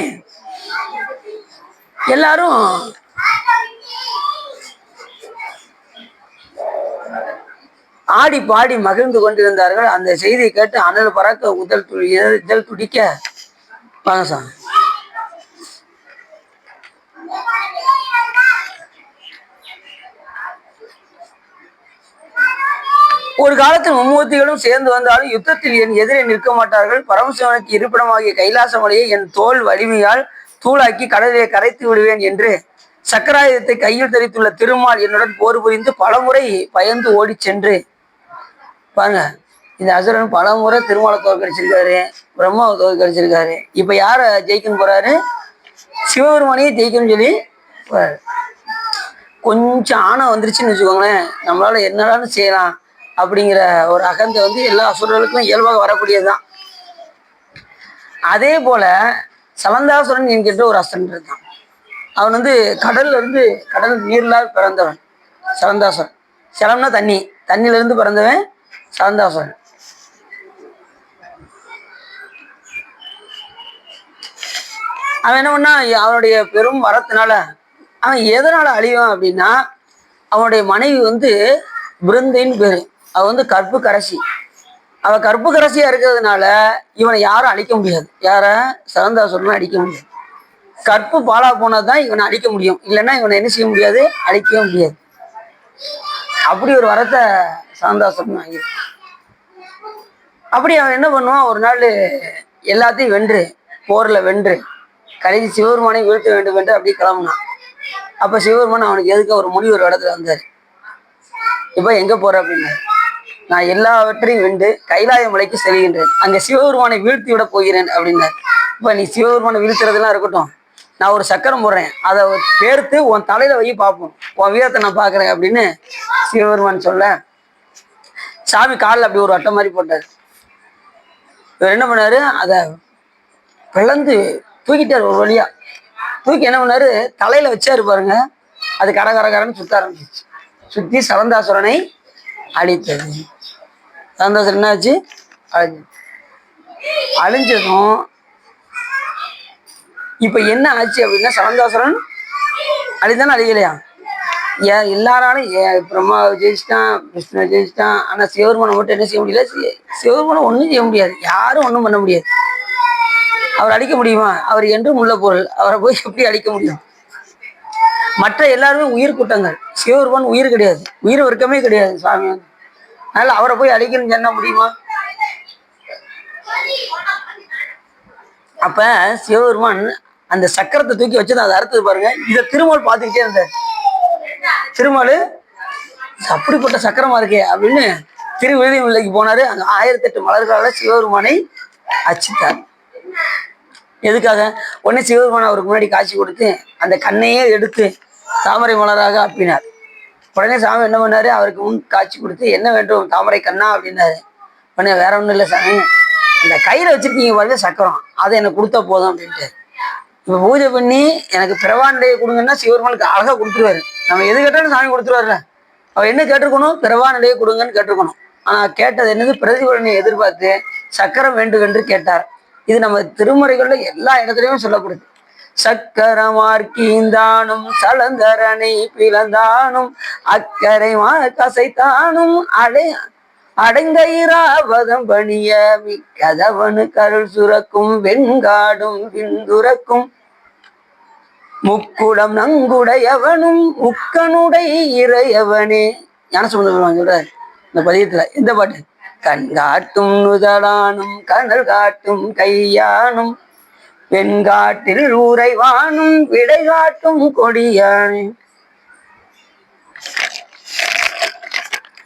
எல்லாரும் ஆடி பாடி மகிழ்ந்து கொண்டிருந்தார்கள். அந்த செய்தியை கேட்டு அனல் பறக்க இதழ் துடிக்க, வாங்க சார். ஒரு காலத்தில் மும்மூர்த்திகளும் சேர்ந்து வந்தாலும் யுத்தத்தில் என் எதிரே நிற்க மாட்டார்கள். பரமசிவனுக்கு இருப்பிடமாகிய கைலாச மலையை என் தோல் வலிமையால் தூளாக்கி கடலிலே கரைத்து விடுவேன் என்று சக்கராயுதத்தை கையில் தரித்துள்ள திருமால் என்னுடன் போர் புரிந்து பலமுறை பயந்து ஓடி சென்று, பாருங்க, இந்த அசுரன் பலமுறை திருமாலை தோற்கடிச்சிருக்காரு, பிரம்மாவை தோற்கடிச்சிருக்காரு. இப்ப யார ஜெயிக்கணும் போறாரு, சிவபெருமானையே ஜெயிக்கணும்னு சொல்லி கொஞ்சம் ஆணம் வந்துருச்சுன்னு வச்சுக்கோங்களேன், நம்மளால என்னடான்னு செய்யலாம் அப்படிங்கிற ஒரு அகந்தை வந்து எல்லா அசுரர்களுக்கும் இயல்பாக வரக்கூடியதுதான். அதே போல சலந்தாசுரன் என்கின்ற ஒரு அசுரன் இருக்கான். அவன் வந்து கடல் நீர்ல பிறந்தவன் சலந்தாசுரன். சலம்னா தண்ணி, தண்ணில இருந்து பிறந்தவன் சலந்தாசுரன். அவன் என்ன பண்ணா, அவனுடைய பெரும் வரத்தினால அவன் எதனால அழிவான் அப்படின்னா, அவனுடைய மனைவி வந்து பிருந்தைன்னு பேரு. அவ வந்து கற்பு கரசி. அவ கற்பு கரசியா இருக்கிறதுனால இவனை யாரும் அழிக்க முடியாது. யார, சலந்தாசுரனை அடிக்க முடியாது. கற்பு பாலா போனதான் இவனை அழிக்க முடியும், இல்லைன்னா இவனை என்ன செய்ய முடியாது, அழிக்கவே முடியாது. அப்படி ஒரு வரத்தை சாந்தாசுரன் வாங்கி, அப்படி அவன் என்ன பண்ணுவான், ஒரு நாள் எல்லாத்தையும் வென்று, போர்ல வென்று கடைசி சிவபெருமானை வீழ்த்த வேண்டும் என்று அப்படி கிளம்புனான். அப்ப சிவபெருமான் அவனுக்கு எதுக்கு ஒரு முடிவு ஒரு இடத்துல வந்தாரு. இப்ப எங்க போற அப்படின்னா, நான் எல்லாவற்றையும் வென்று கைலாய மலைக்கு செல்கின்றேன், அங்க சிவபெருமானை வீழ்த்தி விட போகிறேன் அப்படின்னாரு. இப்ப நீ சிவபெருமானை வீழ்த்துறதுலாம் இருக்கட்டும், நான் ஒரு சக்கரம் போடுறேன், அதை பேர்த்து உன் தலையில வை பார்ப்போம், உன் வீரத்தை நான் பாக்குறேன் அப்படின்னு சிவபெருமான் சொல்ல, சாமி காலில் அப்படி ஒரு வட்டம் மாதிரி போட்டாரு. இவர் என்ன பண்ணாரு, அதை பிளந்து தூக்கிட்டாரு. ஒரு வழியா தூக்கி என்ன பண்ணாரு, தலையில வச்சாரு பாருங்க, அது கரகரகரன்னு சுத்த ஆரம்பிச்சிச்சு. சுத்தி சலந்தாசுரனை அழித்தது. சலந்தாசுரன் என்னாச்சு, அழிஞ்சதும் இப்ப என்ன ஆச்சு அப்படின்னா, சலந்தாசுரன் அழிந்தானே அழிக்கலையா, எல்லாராலும் பிரம்மா ஜெயிச்சிட்டான், விஷ்ணு ஜெயிச்சிட்டான், ஆனா சிவபெருமானை மட்டும் என்ன செய்ய முடியல, சிவபெருமானை ஒன்றும் செய்ய முடியாது, யாரும் ஒன்றும் பண்ண முடியாது. அவர் அழிக்க முடியுமா, அவர் என்றும் உள்ள பொருள், அவரை போய் எப்படி அழிக்க முடியும். மற்ற எல்லாருமே உயிர் கூட்டங்கள், சிவபெருமான் உயிர் கிடையாது, உயிர் வர்க்கமே கிடையாது சுவாமி. அதனால அவரை போய் அழிக்கணும்னு சொன்ன முடியுமா. அப்ப சிவபெருமான் அந்த சக்கரத்தை தூக்கி வச்சது, அதை அறுத்தது பாருங்க. இதை திருமால் பார்த்துக்கிட்டே இருந்தார். திருமால் அப்படிப்பட்ட சக்கரமா இருக்கே அப்படின்னு திருவிழிமலைக்கு போனாரு. அங்க 1008 மலர்களால சிவபெருமானை அச்சித்தார். எதுக்காக, உடனே சிவபெருமான் அவருக்கு முன்னாடி காட்சி கொடுத்து அந்த கண்ணையே எடுத்து தாமரை மலராக ஆப்பினார். உடனே சாமி என்ன பண்ணாரு, அவருக்கு முன் காட்சி கொடுத்து என்ன வேண்டும் தாமரை கண்ணா அப்படின்னாரு. உடனே வேற ஒன்றும் இல்லை சாமி, அந்த கையில வச்சிருக்கீங்க பாருங்க சக்கரம், அதை எனக்கு கொடுத்தா போதும் அப்படின்ட்டு. இப்ப பூஜை பண்ணி எனக்கு பிறவாநிலையை கொடுங்கன்னா சிவபெருமானுக்கு அழகா கொடுத்துருவாரு. நம்ம எது கேட்டாலும் சாமி கொடுத்துருவாருல. அவர் என்ன கேட்டிருக்கணும், பிறவாநிலையை கொடுங்கன்னு கேட்டிருக்கணும். ஆனா கேட்டது என்னது, பிரதிபலனை எதிர்பார்த்து சக்கரம் வேண்டும் என்று கேட்டார். இது நம்ம திருமுறைகள்ல எல்லா இடத்துலயும் சொல்லப்படுது. சக்கரமார்க்கீந்தானும் சலந்தரனை பிளந்தானும் அக்கரை கசைத்தானும் அடைந்தயிராவதம் பணிய மிக்கதவனு கருள் சுரக்கும் வெண்காடும் விந்துரக்கும் முக்குடம் நங்குடையவனும் முக்கனுடை இறையவனே. ஞானசம்பந்தர் சொல்றாரு இந்த பதியத்துல. இந்த பாட்டு, கண் காட்டும் நுதலானும் கனல் காட்டும் கையானும் வெண்காட்டில் ஊரைவானும் விடை காட்டும் கொடியானே.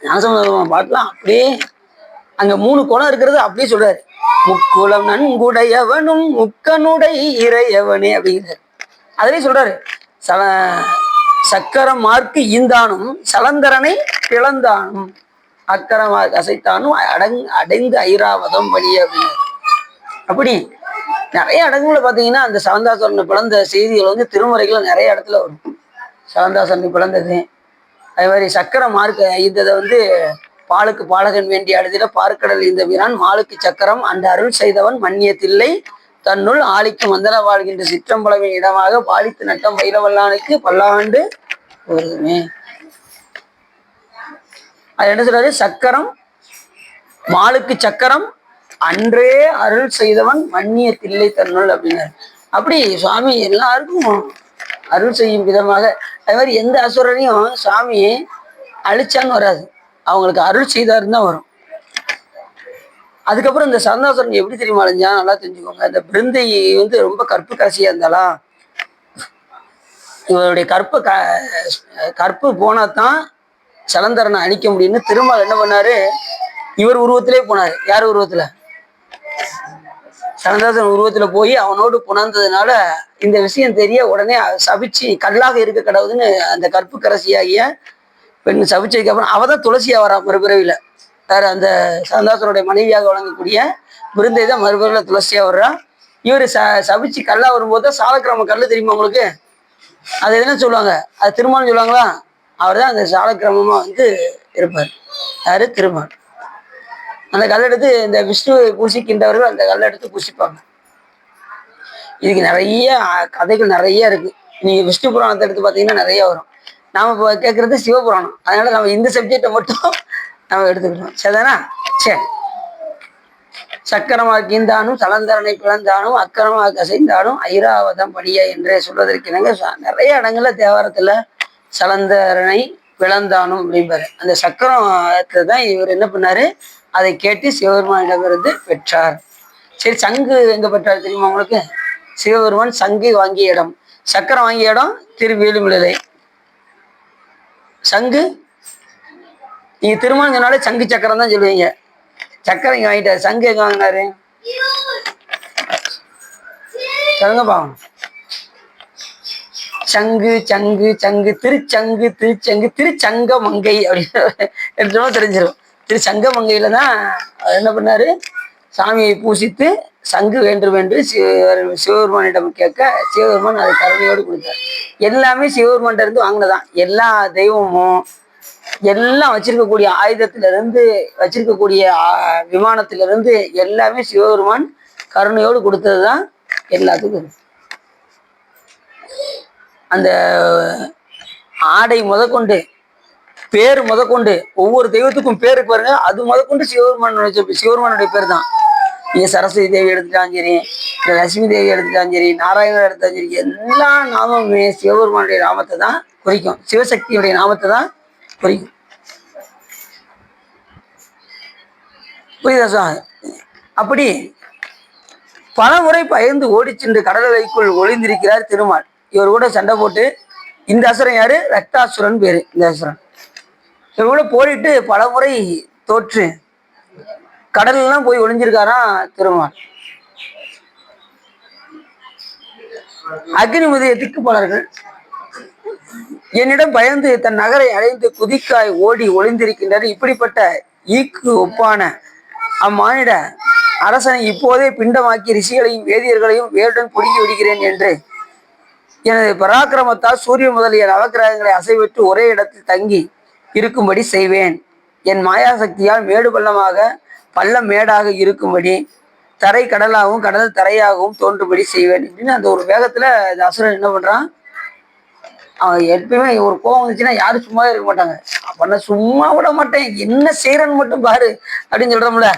ஞானசம்பந்தர் பாட்டுலாம் அப்படியே அங்க 3 குளம் இருக்கிறது அப்படியே சொல்றாரு. முக்குளம் நன்குடையவனும் முக்கனுடை இறையவனே அப்படிங்கிறார். அதுலயும் சொல்றாரு, சக்கரம் மார்க்கு ஈந்தானும் சலந்தரனை பிளந்தானும் அக்கரமாக அசைத்தானும் அடைந்து ஐராவதம் பணி அப்படின்னு. அப்படி நிறைய இடங்கள்ல பாத்தீங்கன்னா அந்த சலந்தாசுரனை பிளந்த செய்திகள் வந்து திருமுறைகள் நிறைய இடத்துல வரும். சலந்தாசுரனை பிளந்தது, அதே மாதிரி சக்கர மார்க்க ஈந்ததை வந்து பாலுக்கு பாலகன் வேண்டிய அழுதில பார்க்கடல் இந்த வீரான் மாலுக்கு சக்கரம் அந்த அருள் செய்தவன் மன்னியத்தில்லை தன்னுள் ஆளிக்கு மந்தன வாழ்கின்ற சிற்றம்பளவின் இடமாக பாலித்து நட்டம் பயிலவல்லானுக்கு பல்லாண்டு வருதுமே. அது என்ன சொல்றாரு, சக்கரம் மாலுக்கு சக்கரம் அன்றே அருள் செய்தவன் மன்னியத்தில்லை தன்னுள் அப்படின்னாரு. அப்படி சுவாமி எல்லாருக்கும் அருள் செய்யும் விதமாக, அது மாதிரி எந்த அசுரனையும் சுவாமி அழிச்சான்னு வராது, அவங்களுக்கு அருள் செய்தாருன்னு தான் வரும். அதுக்கப்புறம் இந்த சந்தாசுரன் எப்படி தெரியுமா அழிஞ்சா, நல்லா தெரிஞ்சுக்கோங்க. இந்த பிருந்தை வந்து ரொம்ப கற்பு கடைசியா இருந்தாலா, இவருடைய கற்பு போனாதான் சலந்தரனை அழிக்க முடியும்னு திருமால் என்ன பண்ணாரு, இவர் உருவத்திலே போனாரு. யார் உருவத்துல, சலந்தாசுரன் உருவத்துல போய் அவனோடு புணர்ந்ததுனால இந்த விஷயம் தெரிய உடனே சபிச்சு கல்லாக இருக்க கடவுதுன்னு அந்த கற்பு கரசியாகிய பெண் சபிச்சதுக்கு அப்புறம் அவதான் துளசியா வரா மறுபிறவில. வேற அந்த சந்தாசுரனுடைய மனைவியாக வழங்கக்கூடிய பிருந்தை தான் மறுபிறவில துளசியா வர்றா. இவர் சபிச்சு கல்லா வரும்போது தான் சாலக்கிராம கல்லு தெரியுமா உங்களுக்கு, அது என்ன சொல்லுவாங்க, அது திருமால்னு சொல்லுவாங்களா, அவர் தான் அந்த சாலக்கிராமமா வந்து இருப்பார். யாரு, திருமால். அந்த கல்லெடுத்து இந்த விஷ்ணு பூசிக்கின்றவர்கள் அந்த கல்லெடுத்து பூசிப்பாங்க. இதுக்கு நிறைய கதைகள் நிறைய இருக்கு. நீங்க விஷ்ணு புராணத்தை எடுத்து பார்த்தீங்கன்னா நிறைய வரும். நாம இப்போ கேட்கறது சிவபுராணம், அதனால நம்ம இந்த சப்ஜெக்டை மட்டும் நம்ம எடுத்துக்கணும். சரிதானா? சரி. சக்கரமாக்கிந்தானும் சலந்தரனை பிளந்தானும் அக்கரமாக கசைந்தானும் ஐராவதம் படிய என்று சொல்வதற்கு இணங்க நிறைய இடங்கள்ல தேவாரத்துல சலந்தரனை பிளந்தானும் அப்படிம்பாரு. அந்த சக்கரத்தை தான் இவர் என்ன பண்ணாரு, அதை கேட்டு சிவபெருமானிடமிருந்து பெற்றார். சரி, சங்கு எங்க பெற்றார் தெரியுமா உங்களுக்கு? சிவபெருமான் சங்கு வாங்கிய இடம், சக்கரம் வாங்கிய இடம் திருவேலுமலை. சங்கு நீங்க திருமணம் சொன்னாலே சங்கு சக்கரம் தான் சொல்லுவீங்க. சக்கரம் இங்க வாங்கிட்டாரு. சங்கு எங்க வாங்கினாரு சொல்லுங்க பாவம். சங்கு சங்கு சங்கு திருச்சங்கு திருச்சங்கு திருச்சங்க மங்கை அப்படின்னு எடுத்தோம் தெரிஞ்சிடும். திருச்சங்க மங்கையில தான் என்ன பண்ணாரு, சாமியை பூசித்து சங்கு வேண்டும் என்று சிவபெருமானிடம் கேட்க சிவபெருமான் அதை கருணையோடு கொடுத்தார். எல்லாமே சிவபெருமான் இருந்து வாங்கினதான். எல்லா தெய்வமும் எல்லாம் வச்சிருக்கக்கூடிய ஆயுதத்திலிருந்து வச்சிருக்கக்கூடிய விமானத்திலிருந்து எல்லாமே சிவபெருமான் கருணையோடு கொடுத்தது தான் எல்லாத்துக்கும். அந்த ஆடை முதற்கொண்டு பேர் முதற்கொண்டு ஒவ்வொரு தெய்வத்துக்கும் பேருக்கு பாருங்க, அது முதற்கொண்டு சிவபெருமானுடைய பேர் தான். நீங்க சரஸ்வதி தேவி எடுத்துட்டாலும் சரி, இல்லை லட்சுமி தேவி எடுத்துட்டாலும் சரி, நாராயணர் எடுத்தாலும் சரி, எல்லா நாமமே சிவபெருமானுடைய நாமத்தை தான் குறிக்கும், சிவசக்தியுடைய நாமத்தை தான் குறிக்கும். புரியுதா சார்? அப்படி பல முறை பயந்து ஓடி சென்று கடலைக்குள் ஒளிந்திருக்கிறார் திருமால். இவர் கூட சண்டை போட்டு, இந்த அசுரன் யாரு, ரக்தாசுரன் பேரு. இந்த அசுரன் இவர் கூட போரிட்டு பல முறை தோற்று கடல்லாம் போய் ஒளிஞ்சிருக்காராம் திருமால். அக்னி முதலிய திக்குப்பாளர்கள் என்னிடம் பயந்து தன் நகரை அடைந்து குதிக்காய் ஓடி ஒளிந்திருக்கின்றனர். இப்படிப்பட்ட ஈக்கு ஒப்பான அம்மானிட அரசனை இப்போதே பிண்டமாக்கி ரிஷிகளையும் வேதியர்களையும் வேருடன் பிடுங்கி விடுகிறேன் என்று எனது பராக்கிரமத்தால் சூரிய முதலிய நவக்கிரகங்களை அசைவிட்டு ஒரே இடத்தில் தங்கி இருக்கும்படி செய்வேன். என் மாயாசக்தியால் மேடு பள்ளமாக பள்ளம் மேடாக இருக்கும்படி தரை கடலாகவும் கடல் தரையாகவும் தோன்றும்படி செய்வேன் அப்படின்னு அந்த ஒரு வேகத்துல இந்த அசுரன் என்ன பண்றான், அவன் எப்பயுமே ஒரு கோவம் வந்துச்சுன்னா யாரும் சும்மாவே இருக்க மாட்டாங்க. பண்ண சும்மா விட மாட்டேன், என்ன செய்யறன்னு மட்டும் பாரு அப்படின்னு சொல்றோம்ல,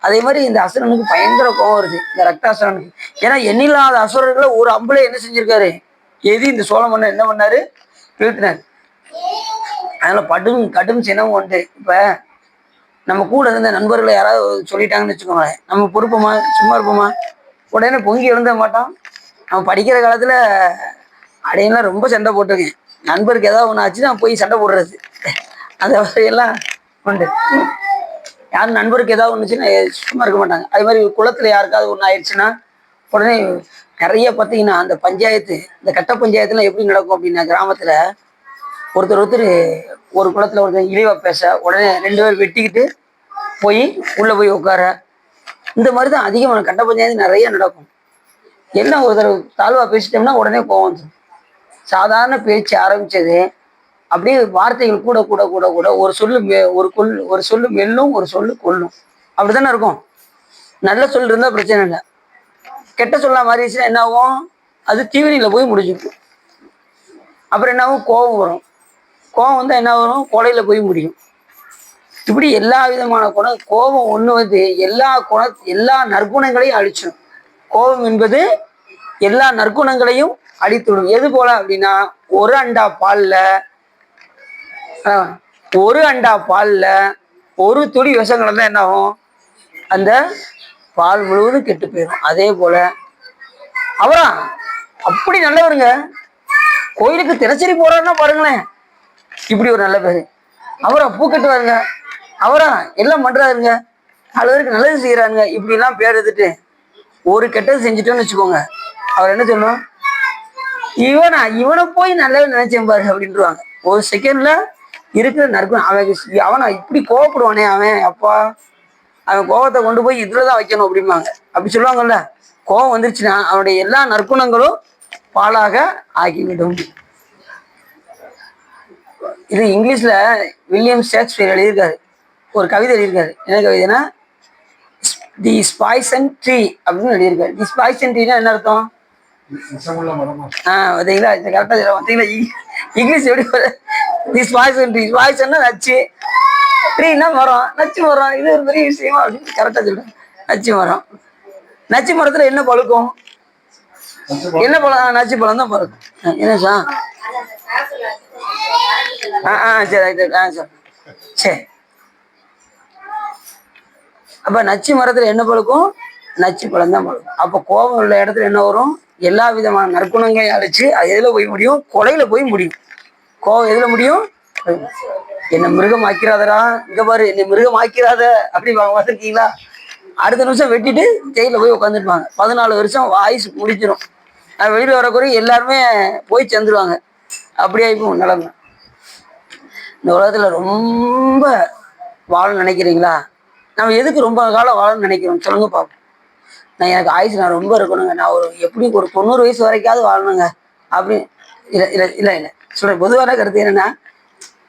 அதே மாதிரி இந்த அசுரனுக்கு பயங்கர கோவம் வருது, இந்த ரக்தாசுரனுக்கு. ஏன்னா எண்ணில்லாத அசுரர்களை ஒரு அம்புல என்ன செஞ்சிருக்காரு, எது இந்த சோழ மன்னர் என்ன பண்ணாரு, வீழ்த்தினார். அதனால கடும் சினம் உண்டு. இப்ப நம்ம கூட இருந்த நண்பர்களை யாராவது சொல்லிட்டாங்கன்னு வச்சுக்கோங்களேன், நம்ம பொறுப்போமா, சும்மா இருப்போமா? உடனே பொங்கி எழுந்த மாட்டோம். நம்ம படிக்கிற காலத்துல அடையெல்லாம் ரொம்ப சண்டை போட்டிருக்கேன். நண்பருக்கு ஏதாவது ஒன்று ஆச்சு நான் போய் சண்டை போடுறது, அந்த வகையெல்லாம் உண்டு. யாரும் நண்பருக்கு ஏதாவது ஒன்றுச்சுன்னா சும்மா இருக்க மாட்டாங்க. அதே மாதிரி குளத்துல யாருக்காவது ஒன்று ஆயிடுச்சுன்னா உடனே நிறைய பார்த்தீங்கன்னா அந்த பஞ்சாயத்து, இந்த கட்ட பஞ்சாயத்துல எப்படி நடக்கும் அப்படின்னா, கிராமத்துல ஒருத்தர் ஒரு குளத்துல ஒருத்தர் இழிவா பேச உடனே 2 பேர் வெட்டிக்கிட்டு போய் உள்ள போய் உட்கார, இந்த மாதிரி தான் அதிகமான கட்ட பஞ்சாயத்து நிறைய நடக்கும். எல்லாம் ஒருத்தர் தாழ்வா பேசிட்டோம்னா உடனே போவோம். சாதாரண பேச்சு ஆரம்பிச்சது அப்படியே வார்த்தைகள் கூட கூட கூட கூட ஒரு சொல்லு மெல்லும், ஒரு சொல்லு கொல்லும், அப்படித்தானே இருக்கும். நல்ல சொல் இருந்தா பிரச்சனை இல்லை, கெட்ட சொல்ல மாறிடுச்சுன்னா என்ன ஆகும், அது தீவிரியில போய் முடிஞ்சுக்கும். அப்புறம் என்ன ஆகும், கோபம் வரும். கோபம் வந்தா என்ன வரும், கொலையில போய் முடியும். இப்படி எல்லா விதமான கோபம் ஒண்ணு வந்து எல்லா நற்குணங்களையும் அழிச்சிடும். கோபம் என்பது எல்லா நற்குணங்களையும் அழித்துவிடும். எது போல அப்படின்னா, ஒரு அண்டா பால்ல ஒரு துளி விஷம் கலந்தா என்ன ஆகும், அந்த பால் முழுவதும் கெட்டு போயிடும். அதே போல அவரா அப்படி நல்லவருங்க, கோயிலுக்கு தினசரி போறாருன்னா பாருங்களேன், இப்படி ஒரு நல்ல பேரு. அவரா பூ கட்டுவாருங்க, அவரா எல்லாம் பண்றாருங்க, 4 பேருக்கு நல்லது செய்யறாருங்க, இப்படி எல்லாம் பேர் எடுத்துட்டு ஒரு கெட்டது செஞ்சுட்டோன்னு வச்சுக்கோங்க, அவர் என்ன சொல்லணும், இவனை போய் நல்லது நினைச்சேன் பாரு அப்படின்ட்டுருவாங்க. ஒரு செகண்ட்ல இருக்கிற நற்குணம் அவனை இப்படி கோவப்படுவானே அவன், அப்பா அவன் கோவத்தை கொண்டு போய் இதுலதான் வைக்கணும் அப்படிம்பாங்க. அப்படி சொல்லுவாங்கல்ல, கோவம் வந்துருச்சுன்னா அவனுடைய எல்லா நற்குணங்களும் பாலாக ஆகிவிடும். இது இங்கிலீஷ்ல வில்லியம் ஷேக்ஸ்பியர் எழுதியிருக்காரு, ஒரு கவிதை எழுதியிருக்காரு. என்ன கவிதைனா, தி ஸ்பாய்சன் ட்ரீ அப்படின்னு எழுதியிருக்காரு. தி ஸ்பாய்சன் ட்ரீனா என்ன அர்த்தம், பார்த்தீங்களா கரெக்டா பார்த்தீங்களா, இங்கிலீஷ் எப்படி தி ஸ்பாய்சன் ட்ரீ, ஸ்பாய்சன்னா நச்சு, ட்ரீனா மரம், நச்சு மரம், இது ஒரு பெரிய விஷயமா அப்படின்னு கரெக்டா சொல்றேன். நச்சு மரம். நச்சு மரத்துல என்ன பழுக்கும்? என்ன பழம்? நச்சு பழம் தான் பழுக்கும். என்ன சார்? சரி சார். சரி, அப்ப நச்சு மரத்துல என்ன பழுக்கும்? நச்சு பழம் தான் பழுக்கும். அப்ப கோபம் உள்ள இடத்துல என்ன வரும்? எல்லா விதமான நற்குணங்களையும் அழைச்சு அது எதுல போய் முடியும்? கொலையில போய் முடியும். கோபம் எதுல முடியும்? என்ன மிருகம் ஆக்கிறாதரா, இங்க பாரு என்னை மிருகம் ஆக்கிறாத அப்படி பார்த்துருக்கீங்களா? அடுத்த நிமிஷம் வெட்டிட்டு ஜெயில போய் உட்காந்துருப்பாங்க. 14 வருஷம் ஆயுசு முடிச்சிடும். வெளியில் வரக்குறைய எல்லாருமே போய் சேர்ந்துருவாங்க. அப்படி ஆயிப்போம் நிலைமை. இந்த உலகத்துல ரொம்ப வாழ நினைக்கிறீங்களா? நம்ம எதுக்கு ரொம்ப காலம் வாழணும்னு நினைக்கிறோம் சொல்லுங்க பாப்போம். எனக்கு ஆயுசு நான் ரொம்ப இருக்கணுங்க, நான் எப்படியும் ஒரு 90 வயசு வரைக்காவது வாழணுங்க அப்படி. இல்லை இல்லை இல்லை இல்லை சொல்றேன். பொதுவான கருத்து என்னன்னா,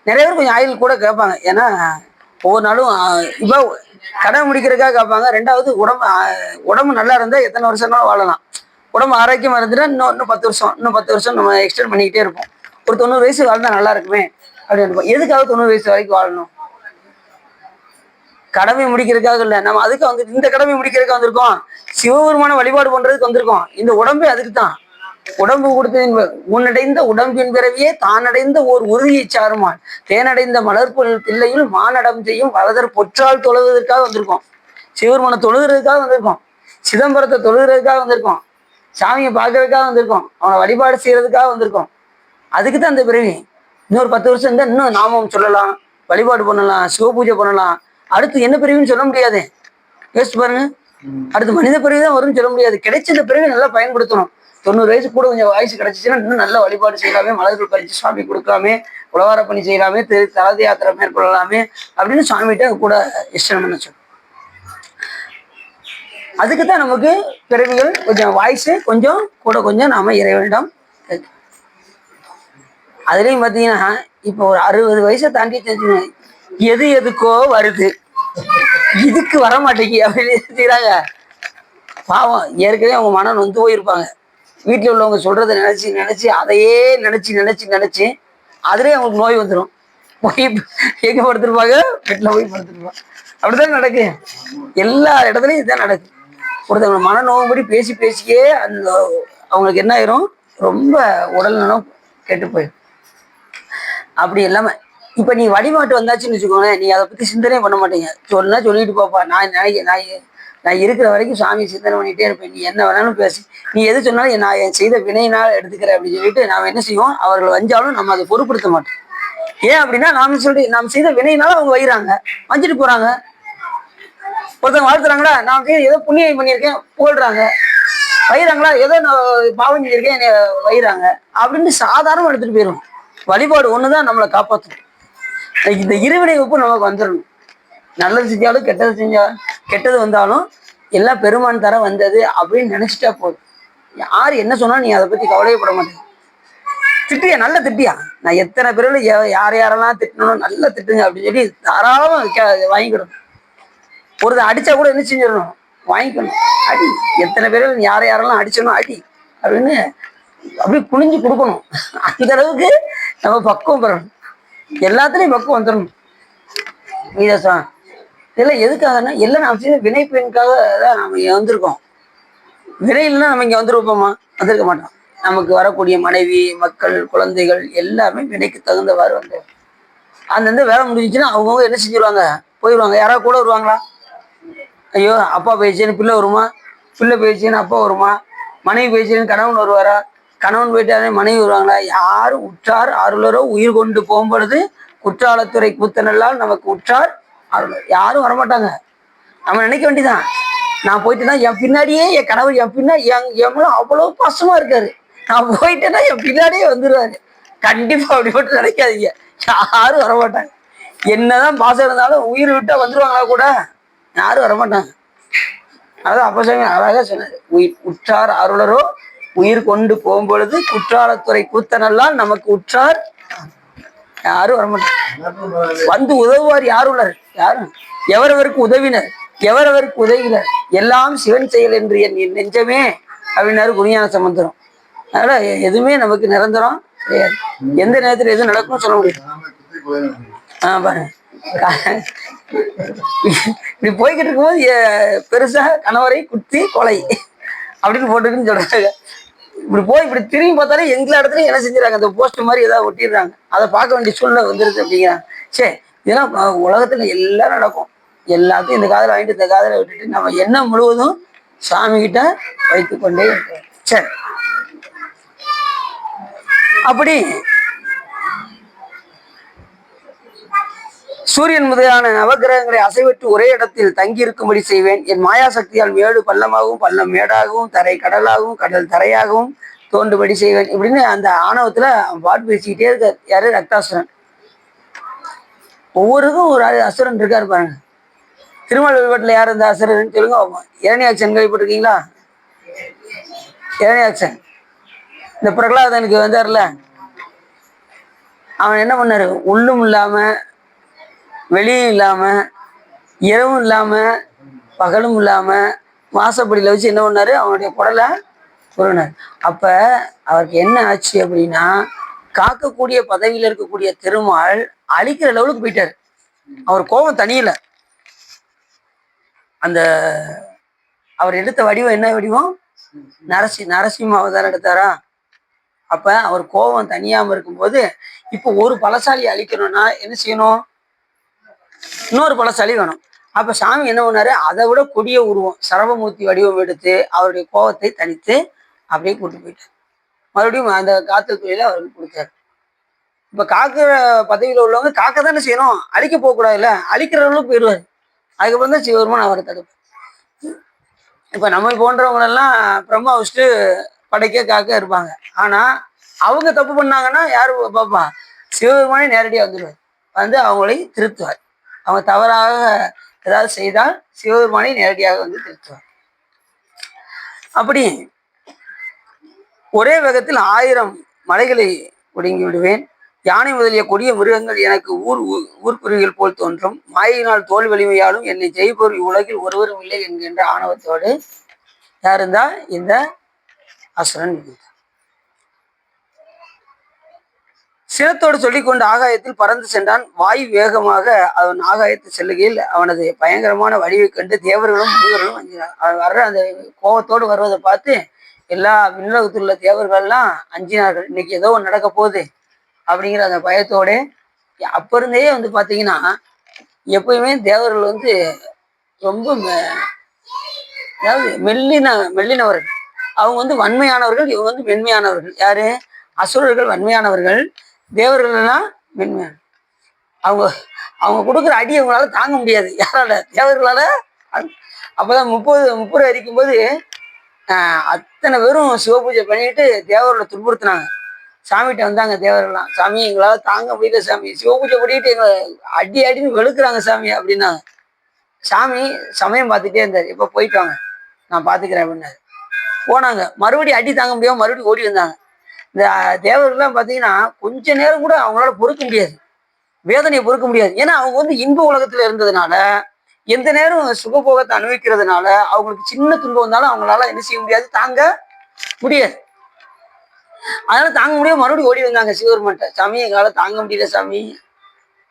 நிறைய பேர் கொஞ்சம் ஆயுள் கூட கேட்பாங்க. ஏன்னா ஒவ்வொரு நாளும் இப்போ கடை முடிக்கிறதுக்காக கேட்பாங்க. ரெண்டாவது உடம்பு நல்லா இருந்தால் எத்தனை வருஷம்னாலும் வாழலாம். உடம்பு ஆரோக்கியமா இருந்துட்டா இன்னும் 10 வருஷம், இன்னும் 10 வருஷம் நம்ம எக்ஸ்டெண்ட் பண்ணிக்கிட்டே இருப்போம். ஒரு 90 வயசு வாழ்ந்தா நல்லா இருக்குமே அப்படின்னு இருப்போம். எதுக்காக 90 வயசு வரைக்கும் வாழணும்? கடமை முடிக்கிறதுக்காக இல்லை. நம்ம அதுக்கு வந்து இந்த கடமை முடிக்கிறதுக்காக வந்திருக்கோம். சிவபெருமான வழிபாடு பண்றதுக்கு வந்திருக்கோம். இந்த உடம்பே அதுக்கு தான். உடம்பு கொடுத்ததின் உன்னடைந்த உடம்பின் பிறவியே தானடைந்த ஓர் உறுதியை சாருமான் தேனடைந்த மலர்பொருள் பிள்ளையில் மானடம் செய்யும் வரதர் பொற்றால் தொழுவதற்காக வந்திருக்கோம். சிவபெருமான தொழுகிறதுக்காக வந்திருக்கோம். சிதம்பரத்தை தொழுகிறதுக்காக வந்திருக்கோம். சாமியை பார்க்கறதுக்காக வந்திருக்கோம். அவனை வழிபாடு செய்யறதுக்காக வந்திருக்கோம். அதுக்கு தான் இந்த பிறவி. இன்னொரு 10 வருஷம் இருந்தால் இன்னும் நாமம் சொல்லலாம், வழிபாடு பண்ணலாம், சிவ பூஜை பண்ணலாம். அடுத்து என்ன பிறவின்னு சொல்ல முடியாது. யோசிச்சு பாருங்க. அடுத்து மனித பிறவி தான் வரும்னு சொல்ல முடியாது. கிடைச்ச இந்த பிறவி நல்லா பயன்படுத்தணும். 90 வயசு கூட கொஞ்சம் வயசு கிடைச்சிச்சுன்னா இன்னும் நல்ல வழிபாடு செய்யலாமே, மலர்கள் பறிச்சு சுவாமி கொடுக்கலாமே, உழவார பணி செய்யலாமே, தலத யாத்திரை மேற்கொள்ளலாமே அப்படின்னு சுவாமிகிட்ட கூட இஷ்டம் பண்ண சொல்லும். அதுக்குத்தான் நமக்கு பிறவிகள் கொஞ்சம் வாய்ஸ் கொஞ்சம் கூட கொஞ்சம் நாம இறைவனிடம். அதுலயும் பாத்தீங்கன்னா இப்போ ஒரு 60 வயசை தாண்டி எது எதுக்கோ வருது, இதுக்கு வர மாட்டேங்கி அப்படின்னு செய்யறாங்க. பாவம், ஏற்கனவே அவங்க மனம் நொந்து போயிருப்பாங்க. வீட்டில் உள்ளவங்க சொல்றதை நினைச்சு நினைச்சு அதையே நினைச்சு நினைச்சு நினைச்சு அதுலேயே அவங்களுக்கு நோய் வந்துடும். போய் எங்க படுத்துருப்பாங்க? வீட்டில் போய் படுத்துருப்பாங்க. அப்படிதான் நடக்கு. எல்லா இடத்துலையும் இதுதான் நடக்கு. ஒருத்தவங்க மனநோவும்படி பேசி பேசியே அந்த அவங்களுக்கு என்ன ஆயிரும்? ரொம்ப உடல் நலம் கெட்டு போயிடும். அப்படி இல்லாம இப்ப நீ வழிபாட்டு வந்தாச்சுன்னு வச்சுக்கோங்களேன், நீ அதை பத்தி சிந்தனையே பண்ண மாட்டீங்க. சொன்னா சொல்லிட்டு போப்பா, நான் இருக்கிற வரைக்கும் சாமி சிந்தனை பண்ணிட்டே இருப்பேன். நீ என்ன வேணாலும் பேசி, நீ எது சொன்னாலும் நான் என் செய்த வினையினால் எடுத்துக்கிறேன் அப்படின்னு சொல்லிட்டு நாம என்ன செய்வோம்? அவர்கள் வஞ்சாலும் நம்ம அதை பொருட்படுத்த மாட்டோம். ஏன் அப்படின்னா நாம் செய்த வினையினால அவங்க வைறாங்க, வஞ்சிட்டு போறாங்க. ஒருத்தவங்க வாழ்த்துறாங்களா, நான் ஏதோ புண்ணியம் பண்ணியிருக்கேன் புகழ்றாங்க. வைறாங்களா, ஏதோ நான் பாவம் செஞ்சிருக்கேன் வைறாங்க அப்படின்னு சாதாரணமா எடுத்துட்டு போயிடும். வழிபாடு ஒண்ணுதான் நம்மளை காப்பாற்றும். இந்த இருவினை ஒப்பு நமக்கு வந்துடணும். நல்லது செஞ்சாலும் கெட்டது வந்தாலும் எல்லாம் பெருமான் தர வந்தது அப்படின்னு நினைச்சிட்டா போதும். யாரு என்ன சொன்னாலும் நீ அதை பத்தி கவலையப்பட மாட்டேன். திட்டியா, நல்ல திட்டியா, நான் எத்தனை பேரும் யாரெல்லாம் திட்டணும், நல்லா திட்டுங்க அப்படின்னு சொல்லி தாராளமா வாங்கிக்கணும். ஒருத்தர் அடிச்சா கூட என்ன செஞ்சிடணும்? வாங்கிக்கணும். அடி, எத்தனை பேரும் யாரெல்லாம் அடிச்சணும் அடி அப்படின்னு அப்படி குனிஞ்சு கொடுக்கணும். அந்த அளவுக்கு நம்ம பக்குவம் பெறணும். எல்லாத்துலயும் பக்குவம் வந்துடணும். நீதாசம் இதெல்லாம் எதுக்காகனா எல்லாம் நாம் செய்த வினை பெண்ணுக்காக தான் நம்ம இங்க வந்திருக்கோம். வினை இல்லைன்னா நம்ம இங்க வந்துருப்போமா? வந்திருக்க மாட்டோம். நமக்கு வரக்கூடிய மனைவி, மக்கள், குழந்தைகள் எல்லாமே வினைக்கு தகுந்தவாறு வந்து அந்தந்த வேலை முடிஞ்சிச்சுன்னா அவங்கவுங்க என்ன செஞ்சிருவாங்க? போயிடுவாங்க. யாராவது கூட வருவாங்களா? ஐயோ அப்பா போயிடுச்சேன்னு பிள்ளை வருமா? பிள்ளை போயிடுச்சேன்னு அப்பா வருமா? மனைவி போயிடுச்சேன்னு கணவன் வருவாரா? கணவன் போயிட்டாலே மனைவி வருவாங்களா? யாரும் உற்றார் அருளரோ உயிர் கொண்டு போகும்பொழுது குற்றாலத்துறை கூத்தனெல்லாம் நமக்கு உற்றார் அருளர் யாரும் வரமாட்டாங்க. நம்ம நினைக்க வேண்டியதான், நான் போயிட்டேன்னா என் பின்னாடியே என் கணவர் என் பின்னாடி எவ்வளோ அவ்வளோ பாசமா இருக்காரு, நான் போயிட்டேன்னா என் பின்னாடியே வந்துடுவாரு. கண்டிப்பா அப்படி மட்டும் நினைக்காதீங்க. யாரும் வரமாட்டாங்க. என்னதான் பாசம் இருந்தாலும் உயிர் விட்டா வந்துருவாங்களா கூட? யாரும் வரமாட்டாங்க. அதான் அப்ப அழகா சொன்னாரு, உற்றார் அருளரோ உயிர் கொண்டு போகும்பொழுது குற்றாலத்துறை கூத்தனெல்லாம் நமக்கு உற்றார் யாரும் வரமாட்டாங்க. வந்து உதவுவார் யாரும் உள்ளார்? யாரும். எவரவருக்கு உதவினர், எவரவருக்கு உதவினர் எல்லாம் சிவன் செயல் என்று என் நெஞ்சமே அப்படின்னாரு குருஞான சம்பந்தரும். அதனால எதுவுமே நமக்கு நிரந்தரம் கிடையாது. எந்த நேரத்துல எதுவும் நடக்கும்னு சொல்ல முடியும். பாருங்க, இப்படி போய்கிட்டு இருக்கும்போது பெருசா கணவரை குத்தி கொலை அப்படின்னு போட்டுருக்குன்னு சொல்றாங்க. இப்படி போய் இப்படி திரும்பி பார்த்தாலே எந்த இடத்துலயும் என்ன செஞ்சுறாங்க, அந்த போஸ்ட் மாதிரி ஏதாவது ஒட்டிடுறாங்க. அதை பார்க்க வேண்டிய சூழ்நிலை வந்துருது அப்படிங்கிறாங்க. சரி, இதெல்லாம் உலகத்துல எல்லாம் நடக்கும். எல்லாத்தையும் இந்த காதல வாங்கிட்டு இந்த காதல விட்டுட்டு நம்ம எண்ணம் முழுவதும் சாமி கிட்ட வைத்துக் கொண்டே இருக்கிறோம். சரி, அப்படி சூரியன் முதலான நவகிரகங்களை அசைவிட்டு ஒரே இடத்தில் தங்கி இருக்கும்படி செய்வேன். என் மாயாசக்தியால் மேடு பள்ளமாகவும் பள்ளம் மேடாகவும் தரை கடலாகவும் கடல் தரையாகவும் தோன்றுபடி செய்வேன். இப்படின்னு அந்த ஆணவத்துல பாட்டு பேசிக்கிட்டே இருக்கார். யாரு? ரக்தாசுரன். ஒவ்வொருக்கும் ஒரு அசுரன் இருக்காரு பாருங்க. திருமல் வழிபாட்டுல யார் இந்த அசுரன் சொல்லுங்க. இரணியாட்சன் கேள்விப்பட்டிருக்கீங்களா? இரணியாட்சன் இந்த பிரகலாதனுக்கு வந்தார்ல, அவன் என்ன பண்ணாரு? உள்ளும் இல்லாம வெளியும் இல்லாம இரவும் இல்லாம பகலும் இல்லாம வாசப்படியில வச்சு என்ன பண்ணாரு? அவனுடைய குடலை புரினார். அப்ப அவருக்கு என்ன ஆச்சு அப்படின்னா, காக்கக்கூடிய பதவியில இருக்கக்கூடிய திருமால் அழிக்கிற லெவலுக்கு போயிட்டாரு. அவர் கோபம் தனியல. அந்த அவர் எடுத்த வடிவம் என்ன வடிவம்? நரசிம்ம அவதாரம் எடுத்தாரா? அப்ப அவர் கோபம் தனியாம இருக்கும்போது, இப்போ ஒரு பலசாலி அழிக்கணும்னா என்ன செய்யணும்? இன்னொரு பலசாலி வேணும். அப்ப சாமி என்ன பண்ணாரு? அதை விட கொடிய உருவம் சரபமூர்த்தி வடிவம் எடுத்து அவருடைய கோபத்தை தனித்து அப்படியே கூட்டு போயிட்டார். மறுபடியும் அந்த காத்தல் தொழில அவருக்கு கொடுத்தாரு. இப்ப காக்கிற பதவியில உள்ளவங்க காக்க தானே செய்யணும், அழிக்க போக கூடாதுல்ல. அழிக்கிறவங்களும் போயிடுவாரு. அதுக்கப்புறம் தான் சிவபெருமான் அவரை தடுப்பு. இப்ப நம்ம போன்றவங்களெல்லாம் பிரம்மா வச்சுட்டு படைக்க காக்க இருப்பாங்க. ஆனா அவங்க தப்பு பண்ணாங்கன்னா யாரு பாப்பா? சிவபெருமானே நேரடியாக வந்துடுவார். வந்து அவங்களை திருத்துவார். அவங்க தவறாக ஏதாவது செய்தால் சிவபெருமானை நேரடியாக வந்து திருத்துவார். அப்படி ஒரே வேகத்தில் 1000 மலைகளை ஒடுங்கி விடுவேன். யானை முதலிய கொடிய மிருகங்கள் எனக்கு ஊர்க்குருவிகள் போல் தோன்றும். மாயினால் தோல் வலிமையாலும் என்னை ஜெய்பொரு உலகில் ஒருவரும் இல்லை என்கின்ற ஆணவத்தோடு யார் இருந்தா? இந்த அசுரன். சினத்தோடு சொல்லிக்கொண்டு ஆகாயத்தில் பறந்து சென்றான். வாயு வேகமாக அவன் ஆகாயத்தில் செல்லுகையில் அவனது பயங்கரமான வடிவை கண்டு தேவர்களும் முனிவர்களும் அஞ்சினார். அவன் வர்ற அந்த கோபத்தோடு வருவதை பார்த்து எல்லா விண்ணுலகத்தில் உள்ள தேவர்கள்லாம் அஞ்சினார்கள். இன்னைக்கு ஏதோ ஒன்று நடக்க போகுது அப்படிங்கிற அந்த பயத்தோட. அப்ப இருந்தே வந்து பாத்தீங்கன்னா எப்பயுமே தேவர்கள் வந்து ரொம்ப அதாவது மெல்லினவர்கள். அவங்க வந்து வன்மையானவர்கள், இவங்க வந்து மென்மையானவர்கள். யாரு? அசுரர்கள் வன்மையானவர்கள், தேவர்கள் எல்லாம் மென்மையான. அவங்க அவங்க கொடுக்குற அடி அவங்களால தாங்க முடியாது. யாரால? தேவர்களால. அப்பதான் 30 அடிக்கும் போது அத்தனை பேரும் சிவபூஜை பண்ணிட்டு தேவர்களை துன்புறுத்தினாங்க. சாமிகிட்ட வந்தாங்க தேவர்கள்லாம். சாமி, எங்களால தாங்க முடியல சாமி, சிவபூஜை பண்ணிட்டு எங்களை அடின்னு வெளுக்குறாங்க சாமி அப்படின்னாங்க. சாமி சமயம் பார்த்துட்டே இருந்தார். எப்போ போயிட்டு வாங்க, நான் பார்த்துக்கிறேன் அப்படின்னாரு. போனாங்க. மறுபடியும் அடி தாங்க முடியாம மறுபடியும் ஓடி வந்தாங்க. இந்த தேவர்கள்லாம் பார்த்தீங்கன்னா கொஞ்ச நேரம் கூட அவங்களால பொறுக்க முடியாது, வேதனையை பொறுக்க முடியாது. ஏன்னா அவங்க வந்து இன்ப உலகத்துல இருந்ததுனால, எந்த நேரம் சுகபோகத்தை அனுபவிக்கிறதுனால அவங்களுக்கு சின்ன துன்பம் வந்தாலும் அவங்களால என்ன செய்ய முடியாது, தாங்க முடியாது. அதனால தாங்க முடியாம மறுபடியும் ஓடி வந்தாங்க சிவபெருமான்ட்ட. சாமி, எங்களால தாங்க முடியல சாமி,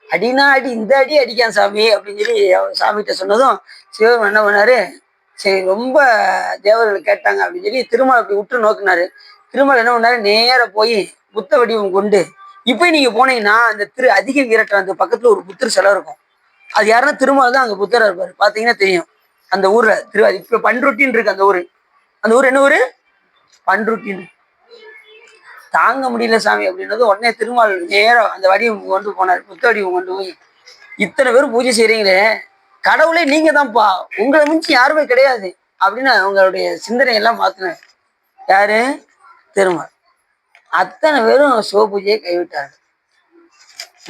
அடினா அடி, இந்த அடி அடிக்கான் சாமி அப்படின்னு சொல்லி சாமிகிட்ட சொன்னதும் சிவபெருமான் என்ன பண்ணாரு? சரி, ரொம்ப தேவர்கள் கேட்டாங்க அப்படின்னு சொல்லி திருமால் அப்படி உற்று நோக்கினாரு. திருமால் என்ன பண்ணாரு? நேர போய் புத்த வடிவம் கொண்டு, இப்ப நீங்க போனீங்கன்னா அந்த அதிக வீரட்டம் அந்த பக்கத்துல ஒரு புத்தர் சிலை இருக்கும். அது யாருன்னா திருமால் தான் அங்க புத்தரா இருப்பாரு. பாத்தீங்கன்னா தெரியும். அந்த ஊர்ல இப்ப பண்ருட்டின்னு இருக்கு அந்த ஊரு. அந்த ஊர் என்ன ஊரு? பண்ருட்டின்னு. தாங்க முடியல சாமி அப்படின்றது உடனே திருமால் நேரம் அந்த வடிவம் கொண்டு போனார். புத்த வடிவம் கொண்டு போய், இத்தனை பேரும் பூஜை செய்றீங்களே, கடவுளே நீங்க தான்ப்பா, உங்களை மிஞ்சி யாருமே கிடையாது அப்படின்னு அவங்களுடைய சிந்தனை எல்லாம் மாத்தினார். யாரு? திருமால். அத்தனை பேரும் சிவ பூஜையை கைவிட்டாங்க.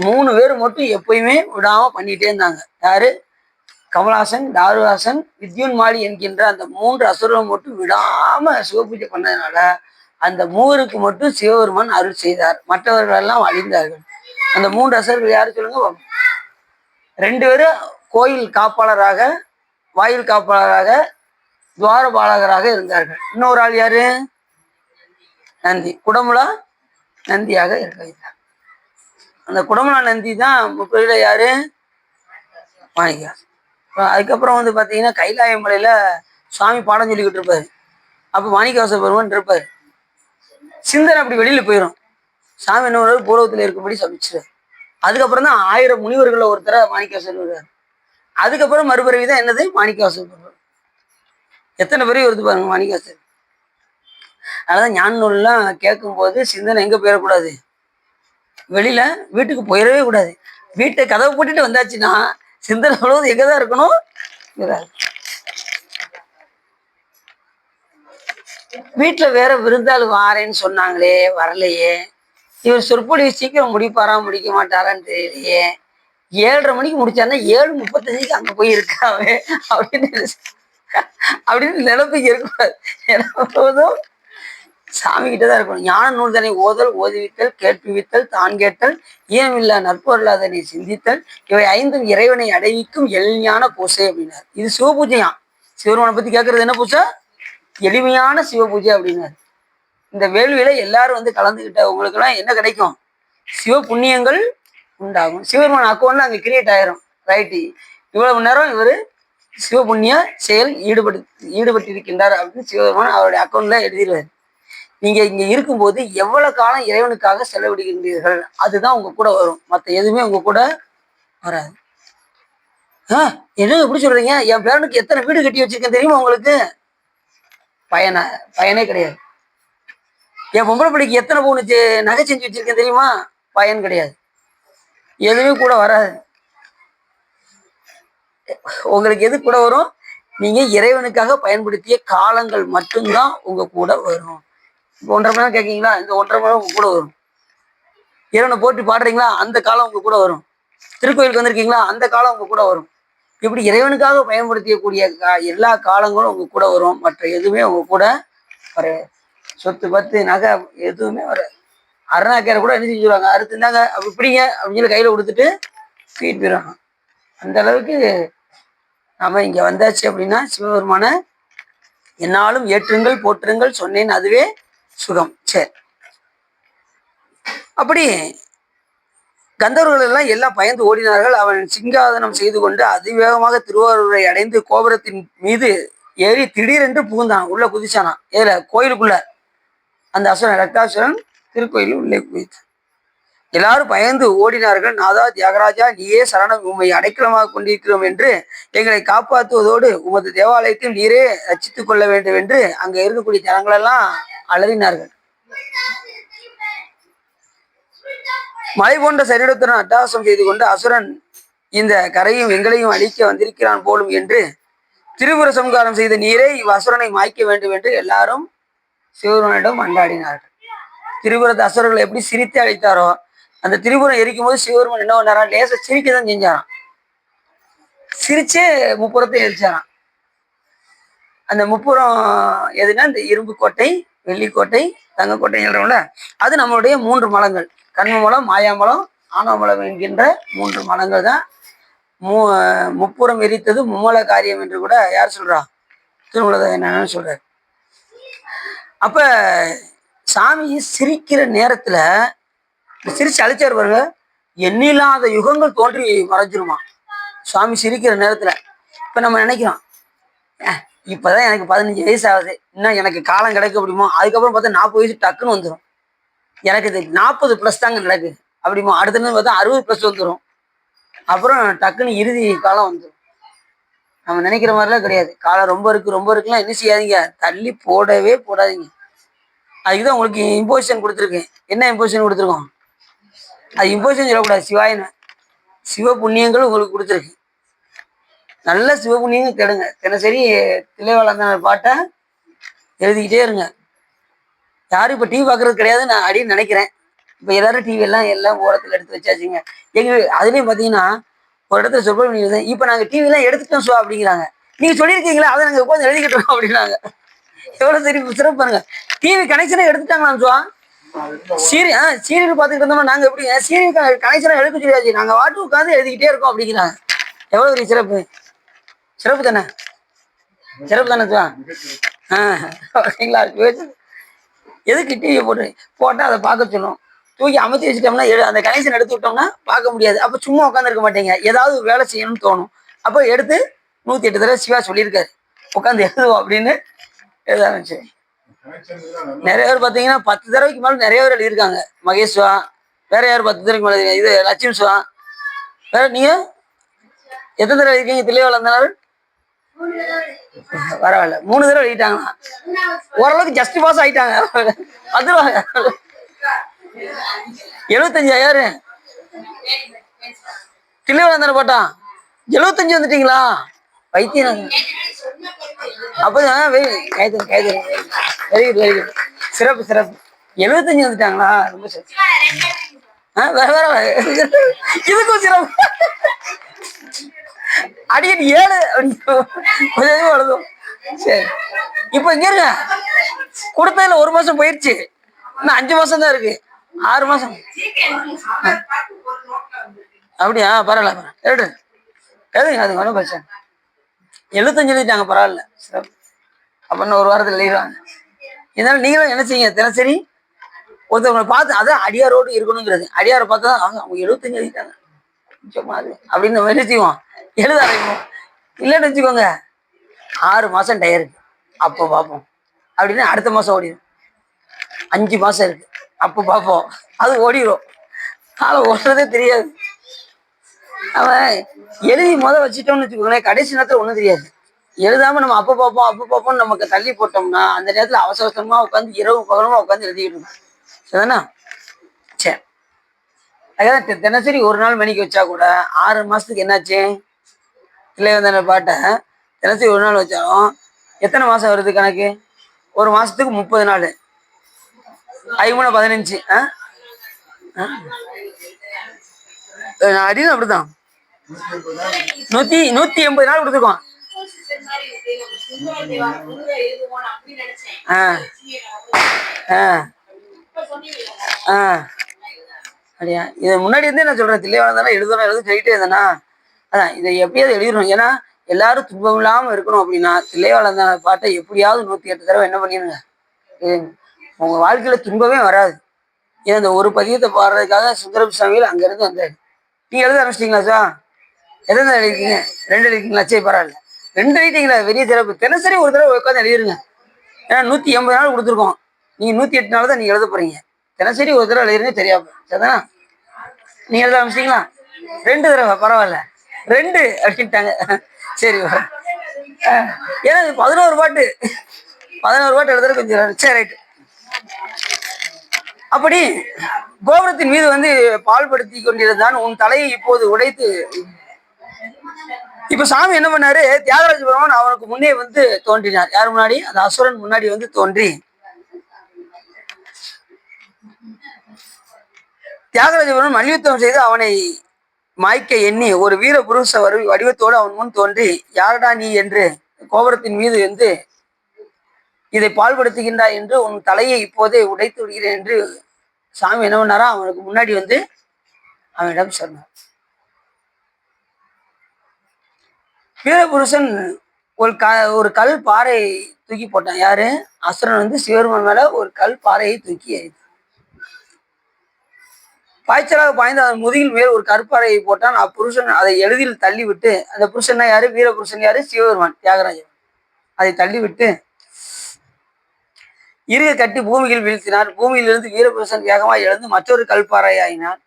3 பேர் மட்டும் எப்பயுமே விடாம பண்ணிட்டே இருந்தாங்க. யாரு? கமலாசன், தாருவாசன், வித்யுன்மாலி என்கின்ற அந்த 3 அசுரர்கள் மட்டும் விடாம சிவபூஜை பண்ணதுனால அந்த 3ருக்கு மட்டும் சிவபெருமான் அருள் செய்தார். மற்றவர்கள் எல்லாம் அழிந்தார்கள். அந்த 3 அசுரர்கள் யாரு சொல்லுங்க? 2 பேரும் கோயில் காப்பாளராக, வாயில் காப்பாளராக, துவாரபாலகராக இருந்தார்கள். இன்னொரு ஆள் யாரு? நந்தி. குடமுலா நந்தியாக இருக்க வைத்தார். அந்த குடமுலா நந்தி தான் முப்பதில யாரு? மாணிக்கவாசகர். அதுக்கப்புறம் வந்து பார்த்தீங்கன்னா கைலாய மலையில சுவாமி பாடம் சொல்லிக்கிட்டு இருப்பாரு. அப்போ மாணிக்கவாசகர் பெருமான் இருப்பாரு. சிந்தனை அப்படி வெளியில போயிடும். சாமி என்ன பண்ணுவாரு, பூலோகத்தில் இருக்கும்படி சபிச்சிரு. அதுக்கப்புறம் தான் 1000 முனிவர்கள ஒருத்தர மாணிக்கவாசகர் வருவார். அதுக்கப்புறம் மறுபிறவி தான் என்னது மாணிக்கவாசகர் வருவார். எத்தனை பிறவி வருது பாருங்க மாணிக்கவாசகர். அதனாலதான் ஞான நூல்லாம் கேட்கும்போது சிந்தனை எங்க போயிடக்கூடாது, வெளியில வீட்டுக்கு போயிடவே கூடாது. வீட்டை கதவை போட்டுட்டு வந்தாச்சுன்னா சிந்தனை முழுவதும் எங்கதான் இருக்கணும். வீட்டுல வேற விருந்தாள் வாரேன்னு சொன்னாங்களே, வரலையே. இவர் சொற்பொழிவு சீக்கிரம் முடிப்பாரா முடிக்க மாட்டாரான்னு தெரியலையே. 7:30 மணிக்கு முடிச்சாருன்னா 7:35 அங்க போய் இருக்காவே அப்படின்னு அப்படின்னு நினைப்புக்கு இருக்கக்கூடாது. எப்போதும் சாமி கிட்டதான் இருக்கணும். ஞான நூல் தன்னை ஓதல், ஓதுவித்தல், கேட்புவித்தல், தான் கேட்டல், ஈனமில்லா நற்பொருளாதனை சிந்தித்தல், இவை 5 இறைவனை அடைவிக்கும் எளிமையான பூசை அப்படின்னாரு. இது சிவ பூஜையாம். சிவருமனை பத்தி கேட்கறது என்ன பூஜை? எளிமையான சிவ பூஜை அப்படின்னாரு. இந்த வேள்வியில எல்லாரும் வந்து கலந்துகிட்ட உங்களுக்கு எல்லாம் என்ன கிடைக்கும்? சிவ புண்ணியங்கள் உண்டாகும். சிவருமன் அக்கௌண்ட்ல அங்க கிரியேட் ஆயிரும். ரைட்டு, இவ்வளவு நேரம் இவரு சிவ புண்ணிய செயல் ஈடுபட்டிருக்கின்றார் அப்படின்னு சிவபெருமான் அவருடைய அக்கௌண்ட்ல எழுதிடுவார். நீங்க இங்க இருக்கும்போது எவ்வளவு காலம் இறைவனுக்காக செலவிடுகின்றீர்கள் அதுதான் உங்க கூட வரும். மற்ற எதுவுமே உங்க கூட வராது. என்ன எப்படி சொல்றீங்க? என் பேரனுக்கு எத்தனை வீடு கட்டி வச்சிருக்கேன் தெரியுமா உங்களுக்கு? பயனே கிடையாது. என் பொம்பளை பிள்ளைக்கு எத்தனை பவுனுக்கு நகை செஞ்சு வச்சிருக்கேன் தெரியுமா? பயன் கிடையாது. எதுவுமே கூட வராது. உங்களுக்கு எது கூட வரும்? நீங்க இறைவனுக்காக பயன்படுத்திய காலங்கள் மட்டும்தான் உங்க கூட வரும். இப்போ 1.5 மணி நேரம் கேட்கீங்களா, இந்த 1.5 மணி நேரம் உங்க கூட வரும். இறைவனை போட்டு பாடுறீங்களா, அந்த காலம் உங்க கூட வரும். திருக்கோயிலுக்கு வந்திருக்கீங்களா, அந்த காலம் உங்க கூட வரும். இப்படி இறைவனுக்காக பயன்படுத்தியக்கூடிய எல்லா காலங்களும் உங்க கூட வரும். மற்ற எதுவுமே உங்க கூட வராது. சொத்து பத்து நகை எதுவுமே வராது. அருணாக்கரை கூட என்ன செஞ்சுருவாங்க, அறுத்துனாங்க அப்படி பிடிங்க அப்படின்னு சொல்லி கையில கொடுத்துட்டு தூக்கிட்டு போயிடுவாங்க. அந்த அளவுக்கு நாம இங்க வந்தாச்சு அப்படின்னா சிவபெருமான என்னாலும் ஏற்றுங்கள் போற்றுங்கள் சொன்னேன் அதுவே சுகம். சரி, அப்படி கந்தர்வர்கள் எல்லாம் பயந்து ஓடினார்கள். அவன் சிங்காதனம் செய்து கொண்டு அதிவேகமாக திருவாரூரை அடைந்து கோபுரத்தின் மீது ஏறி திடீரென்று புகுந்தான். உள்ள குதிச்சானான். ஏல கோயிலுக்குள்ள அந்த அசுரன் ரக்தாசுரன் திருக்கோயிலும் உள்ளே குதித்தான். எல்லாரும் பயந்து ஓடினார்கள். நாதா தியாகராஜா, நீயே சரணம், உண்மை அடைக்கலமாக கொண்டிருக்கிறோம் என்று எங்களை காப்பாற்றுவதோடு உமது தேவாலயத்தையும் நீரே ரச்சித்துக் கொள்ள வேண்டும் என்று அங்க இருக்கக்கூடிய ஜனங்களெல்லாம் அலறினார்கள். மலை போன்ற சரீரத்துடன் அட்டகாசம் செய்து கொண்டு அசுரன் இந்த கரையும் எங்களையும் அழிக்க வந்திருக்கிறான் போலும் என்று திரிபுர சம்காரம் செய்த நீரே இவ்வசுரனை மாய்க்க வேண்டும் என்று எல்லாரும் சிவபெருமானிடம் மன்றாடினார்கள். திரிபுரத்து அசுரர்களை எப்படி சிரித்து அழித்தாரோ, அந்த திரிபுரம் எரிக்கும் போது சிவபெருமான் என்ன பண்ணாரா, லேச சிரிக்கதான் செஞ்சாராம். சிரிச்சே முப்புறத்தை எரிச்சாராம். அந்த முப்புறம் எதுனா இந்த இரும்பு கோட்டை, வெள்ளிக்கோட்டை, தங்கக்கோட்டை சொல்றோம்ல, அது நம்மளுடைய 3 மலங்கள். கண்மமலம், மாயாமலம், ஆணவமலம் என்கின்ற 3 மலங்கள் தான். முப்புறம் எரித்தது மும்மல காரியம் என்று கூட யார் சொல்றா? திருமூலர் என்னன்னு சொல்றாரு. அப்ப சாமி சிரிக்கிற நேரத்துல சிரிச்சு அழைச்சாரு பாருங்க, எண்ணில்லாத யுகங்கள் தோன்றி மறைஞ்சிருமா சுவாமி சிரிக்கிற நேரத்துல. இப்ப நம்ம நினைக்கிறோம், இப்பதான் எனக்கு 15 வயசு ஆகுது, இன்னும் எனக்கு காலம் கிடைக்க முடியுமோ? அதுக்கப்புறம் பார்த்தா 40 வயசு டக்குன்னு வந்துடும். எனக்கு இது 40+ தாங்க நடக்குது அப்படிமோ. அடுத்த பார்த்தா 60+ வந்துடும். அப்புறம் டக்குன்னு இறுதி காலம் வந்துடும். நம்ம நினைக்கிற மாதிரிலாம் கிடையாது. காலம் ரொம்ப இருக்குலாம் என்ன செய்யாதீங்க, தள்ளி போடவே போடாதீங்க. அதுக்குதான் உங்களுக்கு இம்போசிஷன் கொடுத்துருக்கேன். என்ன இம்போசிஷன் கொடுத்துருக்கோம்? அது இம்போசிஷன் சொல்லக்கூடாது, சிவாயின சிவ புண்ணியங்கள் உங்களுக்கு கொடுத்துருக்கு. நல்ல சிவ புண்ணியங்கள் கேளுங்க. தினசரி தில்லைவாழந்தார் பாட்டை எழுதிக்கிட்டே இருங்க. யாரும் இப்போ டிவி பார்க்கறது கிடையாது நான் அப்படின்னு நினைக்கிறேன். இப்போ எல்லாரும் டிவி எல்லாம் ஓரத்தில் எடுத்து வச்சாச்சுங்க. அதுலேயும் பார்த்தீங்கன்னா ஒரு இடத்துல சொற்பொழிவு பண்ணிடுது, இப்போ நாங்கள் டிவிலாம் எடுத்துட்டோம் ஸோ அப்படிங்கிறாங்க. நீங்கள் சொல்லியிருக்கீங்களா, அதை நாங்கள் உட்காந்து எழுதிக்கிட்டு இருக்கோம் அப்படின்னாங்க. எவ்வளோ சரி சிறப்பு பாருங்க. டிவி கனெக்ஷனை எடுத்துட்டாங்களாம் சுவா. சீரியல் பார்த்துக்கிட்டு இருந்தோம்னா நாங்கள் எப்படி சீரியல் கனெக்ஷனை எடுக்க சொல்லியாச்சு, நாங்கள் வாட்டு உட்காந்து எழுதிக்கிட்டே இருக்கோம் அப்படிங்கிறாங்க. எவ்வளோ பெரிய சிறப்பு! சிறப்பு தானே, சிறப்பு தானே சுவா. ஓகேங்களா? எதுக்கு டிவியை போட்டால் அதை பார்க்க சொல்லும். தூக்கி அமர்த்தி வச்சுட்டோம்னா அந்த கனெக்ஷன் எடுத்து விட்டோம்னா பார்க்க முடியாது. அப்போ சும்மா உட்காந்துருக்க மாட்டீங்க, ஏதாவது வேலை செய்யணும்னு தோணும். அப்போ எடுத்து 108 தடவை சிவா சொல்லியிருக்காரு, உட்காந்து எழுதுவோம் அப்படின்னு எழுத ஆரம்பிச்சு. நிறைய பேர் பார்த்தீங்கன்னா 10 தடவைக்கு மேலே நிறைய பேர் எழுதியிருக்காங்க. மகேஷ் சிவா, வேற யார் 10 தடவைக்கு மேலே, இது லட்சுமி சிவா, வேற நீங்க எத்தனை தடவை எழுதிருக்கீங்க? தில்லைவாழ் வந்தனாரு பரவாயில்ல, 3 தடவை எழுதிட்டாங்களா, ஓரளவுக்கு ஜஸ்ட் பாஸ் ஆயிட்டாங்க. வந்துருவாங்க. 75,000 தில்லைவாழ் வந்தான போட்டான். 75 வந்துட்டீங்களா? வைத்தியம். அப்பதான் வெரி குட் வெரி குட், சிறப்பு சிறப்பு. 75 வந்துட்டாங்களா? ரொம்ப சிறப்பு. வேற வேற இதுக்கும் சிறப்பு. அடிக்கடி 7 கொஞ்சம் வளர்ந்தோம். சரி, இப்ப இங்க இருங்க, கொடுத்ததுல 1 மாசம் போயிடுச்சு, இன்னும் 5 மாசம் தான் இருக்கு, 6 மாசம். அப்படியா? பரவாயில்ல, எதுங்க அது ஒன்றும் பிரச்சனை. 75 எழுதிட்டாங்க, பரவாயில்ல, சிறப்பு. அப்ப இன்னும் 1 வாரத்தில் எழுதிடுவாங்க. இதனால நீங்களும் என்ன செய்யுங்க, தினசரி ஒருத்தவங்களை பார்த்து, அதான் அடியாரோடு இருக்கணுங்கிறது. அடியாரை பார்த்தா அவங்க 75 எழுதிட்டாங்க அப்படின்னு நம்ம என்ன செய்வோம், எழுத ஆரம்பிப்போம். இல்லைன்னு வச்சுக்கோங்க, 6 மாசம் டயம் இருக்கு, அப்போ பார்ப்போம் அப்படின்னு அடுத்த மாசம் ஓடிடும். 5 மாசம் இருக்கு, அப்போ பார்ப்போம், அது ஓடிடும். காலம் ஓடுறதே தெரியாது. அவன் எழுதி வச்சுட்டோம்னு வச்சுக்கோங்களேன், கடைசி நேரத்தில் ஒன்றும் தெரியாது. எழுதாம நம்ம அப்போ பார்ப்போம் நமக்கு தள்ளி போட்டோம்னா அந்த நேரத்தில் அவசர அவசரமா உட்காந்து இரவு பகலமா உட்காந்து எழுதிக்கிட்டு இருக்கோம். சரிதானா? சரி, அதான் தினசரி 1 நாள் மணிக்கு வச்சா கூட 6 மாசத்துக்கு என்னாச்சு? இல்லை வந்த பாட்டை தினசரி 1 நாள் வச்சாலும் எத்தனை மாசம் வருது கணக்கு? 1 மாசத்துக்கு 30 நாள், 5 15. அடியும் அப்படிதான் 180 நாள் கொடுத்துருக்கோம். அப்படியா? இதை முன்னாடி இருந்தே நான் சொல்றேன், தில்லைவாழ் தானே எழுதணும் சொல்லிட்டே இருந்தேன்னா, அதான் இதை எப்படியாவது எழுதிடணும். ஏன்னா எல்லாரும் துன்பம் இல்லாம இருக்கணும் அப்படின்னா தில்லைவாழ் பாட்டை எப்படியாவது 108 தடவை என்ன பண்ணிடுங்க, உங்க வாழ்க்கையில துன்பமே வராது. ஏன் அந்த ஒரு பதியத்தை பாடுறதுக்காக சுந்தரம் சாமியில் அங்கிருந்து வந்தாரு. நீங்க எழுத ஆரம்பிச்சிட்டீங்களா சார்? எத்தனை எழுதிருக்கீங்க? 2 எழுதிருக்கீங்களா? சரி, பரவாயில்ல, 2 எழுதிட்டீங்களா, பெரிய சிறப்பு. தினசரி 1 தடவை உட்காந்து எழுதிருங்க. ஏன்னா 180 நாள் கொடுத்துருக்கோம், நீங்க 108 நாள் தான் நீங்க எழுத போறீங்க. தினசரி 1 தடவை எழுதிருங்க, தெரியாம. சரிதானா? நீங்க எழுத ஆரம்பிச்சிட்டீங்களா? 2 தடவை, பரவாயில்ல, 2 அப்படின்ட்டாங்க. சரி, ஏன்னா 11 பாட்டு எழுதுறது கொஞ்சம். சரி, ரைட்டு. அப்படி கோபுரத்தின் மீது பால்படுத்தி கொண்டிருந்தான், உன் தலையை இப்போது உடைத்து. இப்ப சாமி என்ன பண்ணாரு, தியாகராஜ பெருமான் அவனுக்கு முன்னே தோன்றினார். யார் முன்னாடி? அந்த அசுரன் முன்னாடி தோன்றி, தியாகராஜ பெருமான் மல்யுத்தம் செய்து அவனை மாய்க்க எண்ணி ஒரு வீர புருஷ வடிவத்தோடு அவன் முன் தோன்றி, யாரடா நீ என்று கோபுரத்தின் மீது இதை பால்படுத்துகின்றாய் என்று உன் தலையை இப்போதே உடைத்து விடுகிறேன் என்று சாமி என்ன பண்ணாரா, அவனுக்கு முன்னாடி அவனிடம் சொன்னார். வீரபுருஷன் ஒரு கல் பாறை தூக்கி போட்டான். யாரு? அசுரன் சிவருமன் மேல ஒரு கல் பாறையை தூக்கி எறிந்தான். பாய்ச்சலாக பாய்ந்து அதன் முதுகில் மேல் ஒரு கற்பாறையை போட்டான். அப்புருஷன் அதை எளிதில் தள்ளிவிட்டு, அந்த புருஷன் யாரு? வீரபுருஷன் யாரு? சிவபெருமான், தியாகராஜன். அதை தள்ளிவிட்டு இருக கட்டி பூமியில் வீழ்த்தினார். பூமியிலிருந்து வீரபுருஷன் வேகமாக எழுந்து மற்றொரு கல்பாறையாயினார்.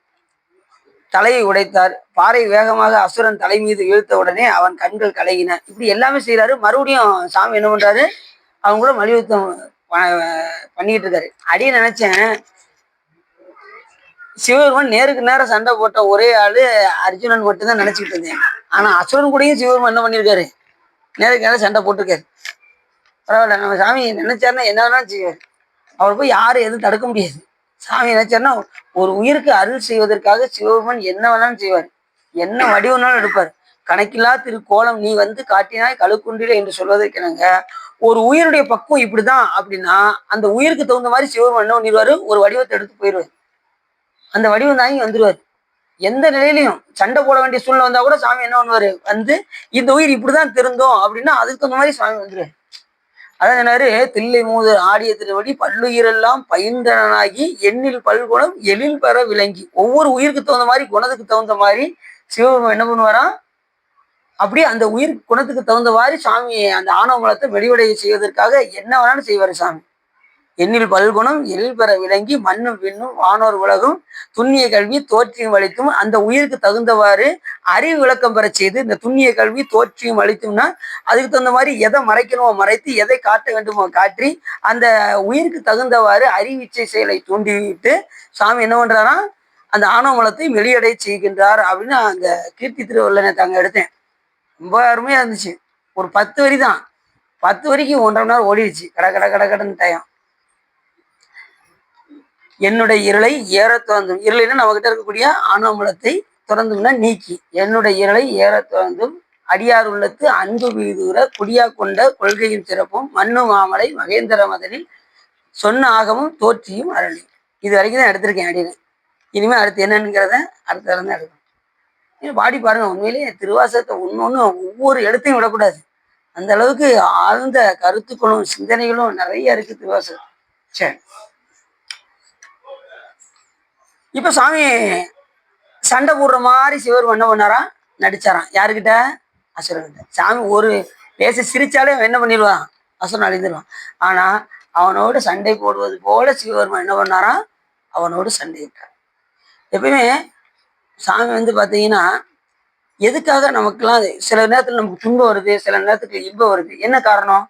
தலையை உடைத்தார். பாறை வேகமாக அசுரன் தலை மீது வீழ்த்த உடனே அவன் கண்கள் கலங்கின. இப்படி எல்லாமே செய்யறாரு. மறுபடியும் சாமி என்ன பண்றாரு, அவங்க கூட மல்யுத்தம் பண்ணிக்கிட்டு இருக்காரு. அடியே நினைச்சேன், சிவபெருமான் நேருக்கு நேரம் சண்டை போட்ட ஒரே ஆளு அர்ஜுனன் மட்டும்தான் நினைச்சுக்கிட்டு இருந்தேன். ஆனா அசுரன் கூடயும் சிவபெருமான் என்ன பண்ணியிருக்காரு, நேருக்கு நேரம் சண்டை போட்டிருக்காரு. பரவாயில்ல, நம்ம சாமி நினைச்சாருன்னா என்ன வேணாலும் செய்வார். அவர் போய் யாரும் எதுவும் தடுக்க முடியாது. சாமி நினைச்சாருன்னா ஒரு உயிருக்கு அருள் செய்வதற்காக சிவபெருமான் என்ன வேணாலும் செய்வார், என்ன வடிவனாலும் எடுப்பார். கணக்கில்லா திருக்கோலம் நீ காட்டினாய் கழுக்குன்றில என்று சொல்வதற்கு என்னங்க, ஒரு உயிருடைய பக்குவம் இப்படிதான் அப்படின்னா அந்த உயிருக்கு தகுந்த மாதிரி சிவபெருமான் என்ன பண்ணிடுவாரு, ஒரு வடிவத்தை எடுத்து போயிடுவார். அந்த வடிவம் தாங்கி வந்துருவார். எந்த நிலையிலையும் சண்டை போட வேண்டிய சூழ்நிலை வந்தா கூட சாமி என்ன பண்ணுவாரு, இந்த உயிர் இப்படிதான் திருந்தோம் அப்படின்னா அதுக்கு தகுந்த மாதிரி சாமி வந்துருவாரு. அதான் சொன்னாரு, தில்லை மூதர் ஆடிய திருவடி பல்லுயிரெல்லாம் பயின்றனாகி எண்ணில் பல்குணம் எழில் பெற விளங்கி. ஒவ்வொரு உயிருக்கு தகுந்த மாதிரி, குணத்துக்கு தகுந்த மாதிரி சிவபெருமான் என்ன பண்ணுவாராம், அப்படியே அந்த உயிர் குணத்துக்கு தகுந்தவாறு சாமி அந்த ஆணவ மலத்தை வெளிவடைய செய்வதற்காக என்ன வேணாலும் செய்வாரு சாமி. எண்ணில் பல்குணம் எழில் பெற விளங்கி மண்ணும் விண்ணும் வானோர் உலகும் துண்ணிய கல்வி தோற்றியும் அளித்தும் அந்த உயிருக்கு தகுந்தவாறு அறிவு விளக்கம் பெற செய்து இந்த துண்ணிய கல்வி தோற்றியும் அளித்தும்னா அதுக்கு தகுந்த மாதிரி எதை மறைக்கணுமோ மறைத்து எதை காட்ட வேண்டுமோ காட்டி அந்த உயிருக்கு தகுந்தவாறு அறிவிச்சை செயலை தூண்டிவிட்டு சாமி என்ன பண்றாரா அந்த ஆணவ மலத்தை வெளியடை செய்கின்றார் அப்படின்னு அந்த கீர்த்தி திருவள்ளுவர் நேற்று அங்கே எடுத்தேன். ரொம்ப அருமையா இருந்துச்சு. ஒரு 10 வரி தான். 10 வரிக்கு 1.5 மணி நேரம் ஓடிடுச்சு. கடன்னு டயம். என்னுடைய இருளை ஏற துறந்தும், இருளைன்னா நம்ம கிட்ட இருக்கக்கூடிய ஆணவ மலத்தை துறந்தும்னா நீக்கி, என்னுடைய இருளை ஏற துறந்தும் அடியார் உள்ளத்து அன்பு வீதூர குடியா கொண்ட கொள்கையும் சிறப்பும் மண்ணு மாமலை மகேந்திர மதனில் சொன்ன ஆகமும் தோற்றியும் அருளி. இது வரைக்கும் தான் எடுத்திருக்கேன் அப்படின்னு. இனிமே அடுத்து என்னங்கிறத அடுத்த தான் எடுக்கணும். பாடி பாருங்க. உண்மையிலேயே திருவாசகத்தை ஒன்னொன்னு ஒவ்வொரு இடத்தையும் விடக்கூடாது. அந்த அளவுக்கு ஆழ்ந்த கருத்துக்களும் சிந்தனைகளும் நிறைய இருக்கு திருவாசகம். சரி, இப்ப சாமி சண்டை போடுற மாதிரி சிவர் என்ன பண்ணாரா நடிச்சாராம். யாருக்கிட்ட? அசுரன்கிட்ட. சாமி ஒரு லேச சிரிச்சாலே என்ன பண்ணிடுவான்? அசுரன் அழிந்துருவான். ஆனா அவனோடு சண்டை போடுவது போல சிவபெருமான் என்ன பண்ணாராம்? அவனோடு சண்டையிட்டார். எப்பயுமே சாமி பாத்தீங்கன்னா எதுக்காக நமக்குலாம் சில நேரத்துல நமக்கு துன்பம் வருது, சில நேரத்துக்கு இன்பம் வருது. என்ன காரணம்?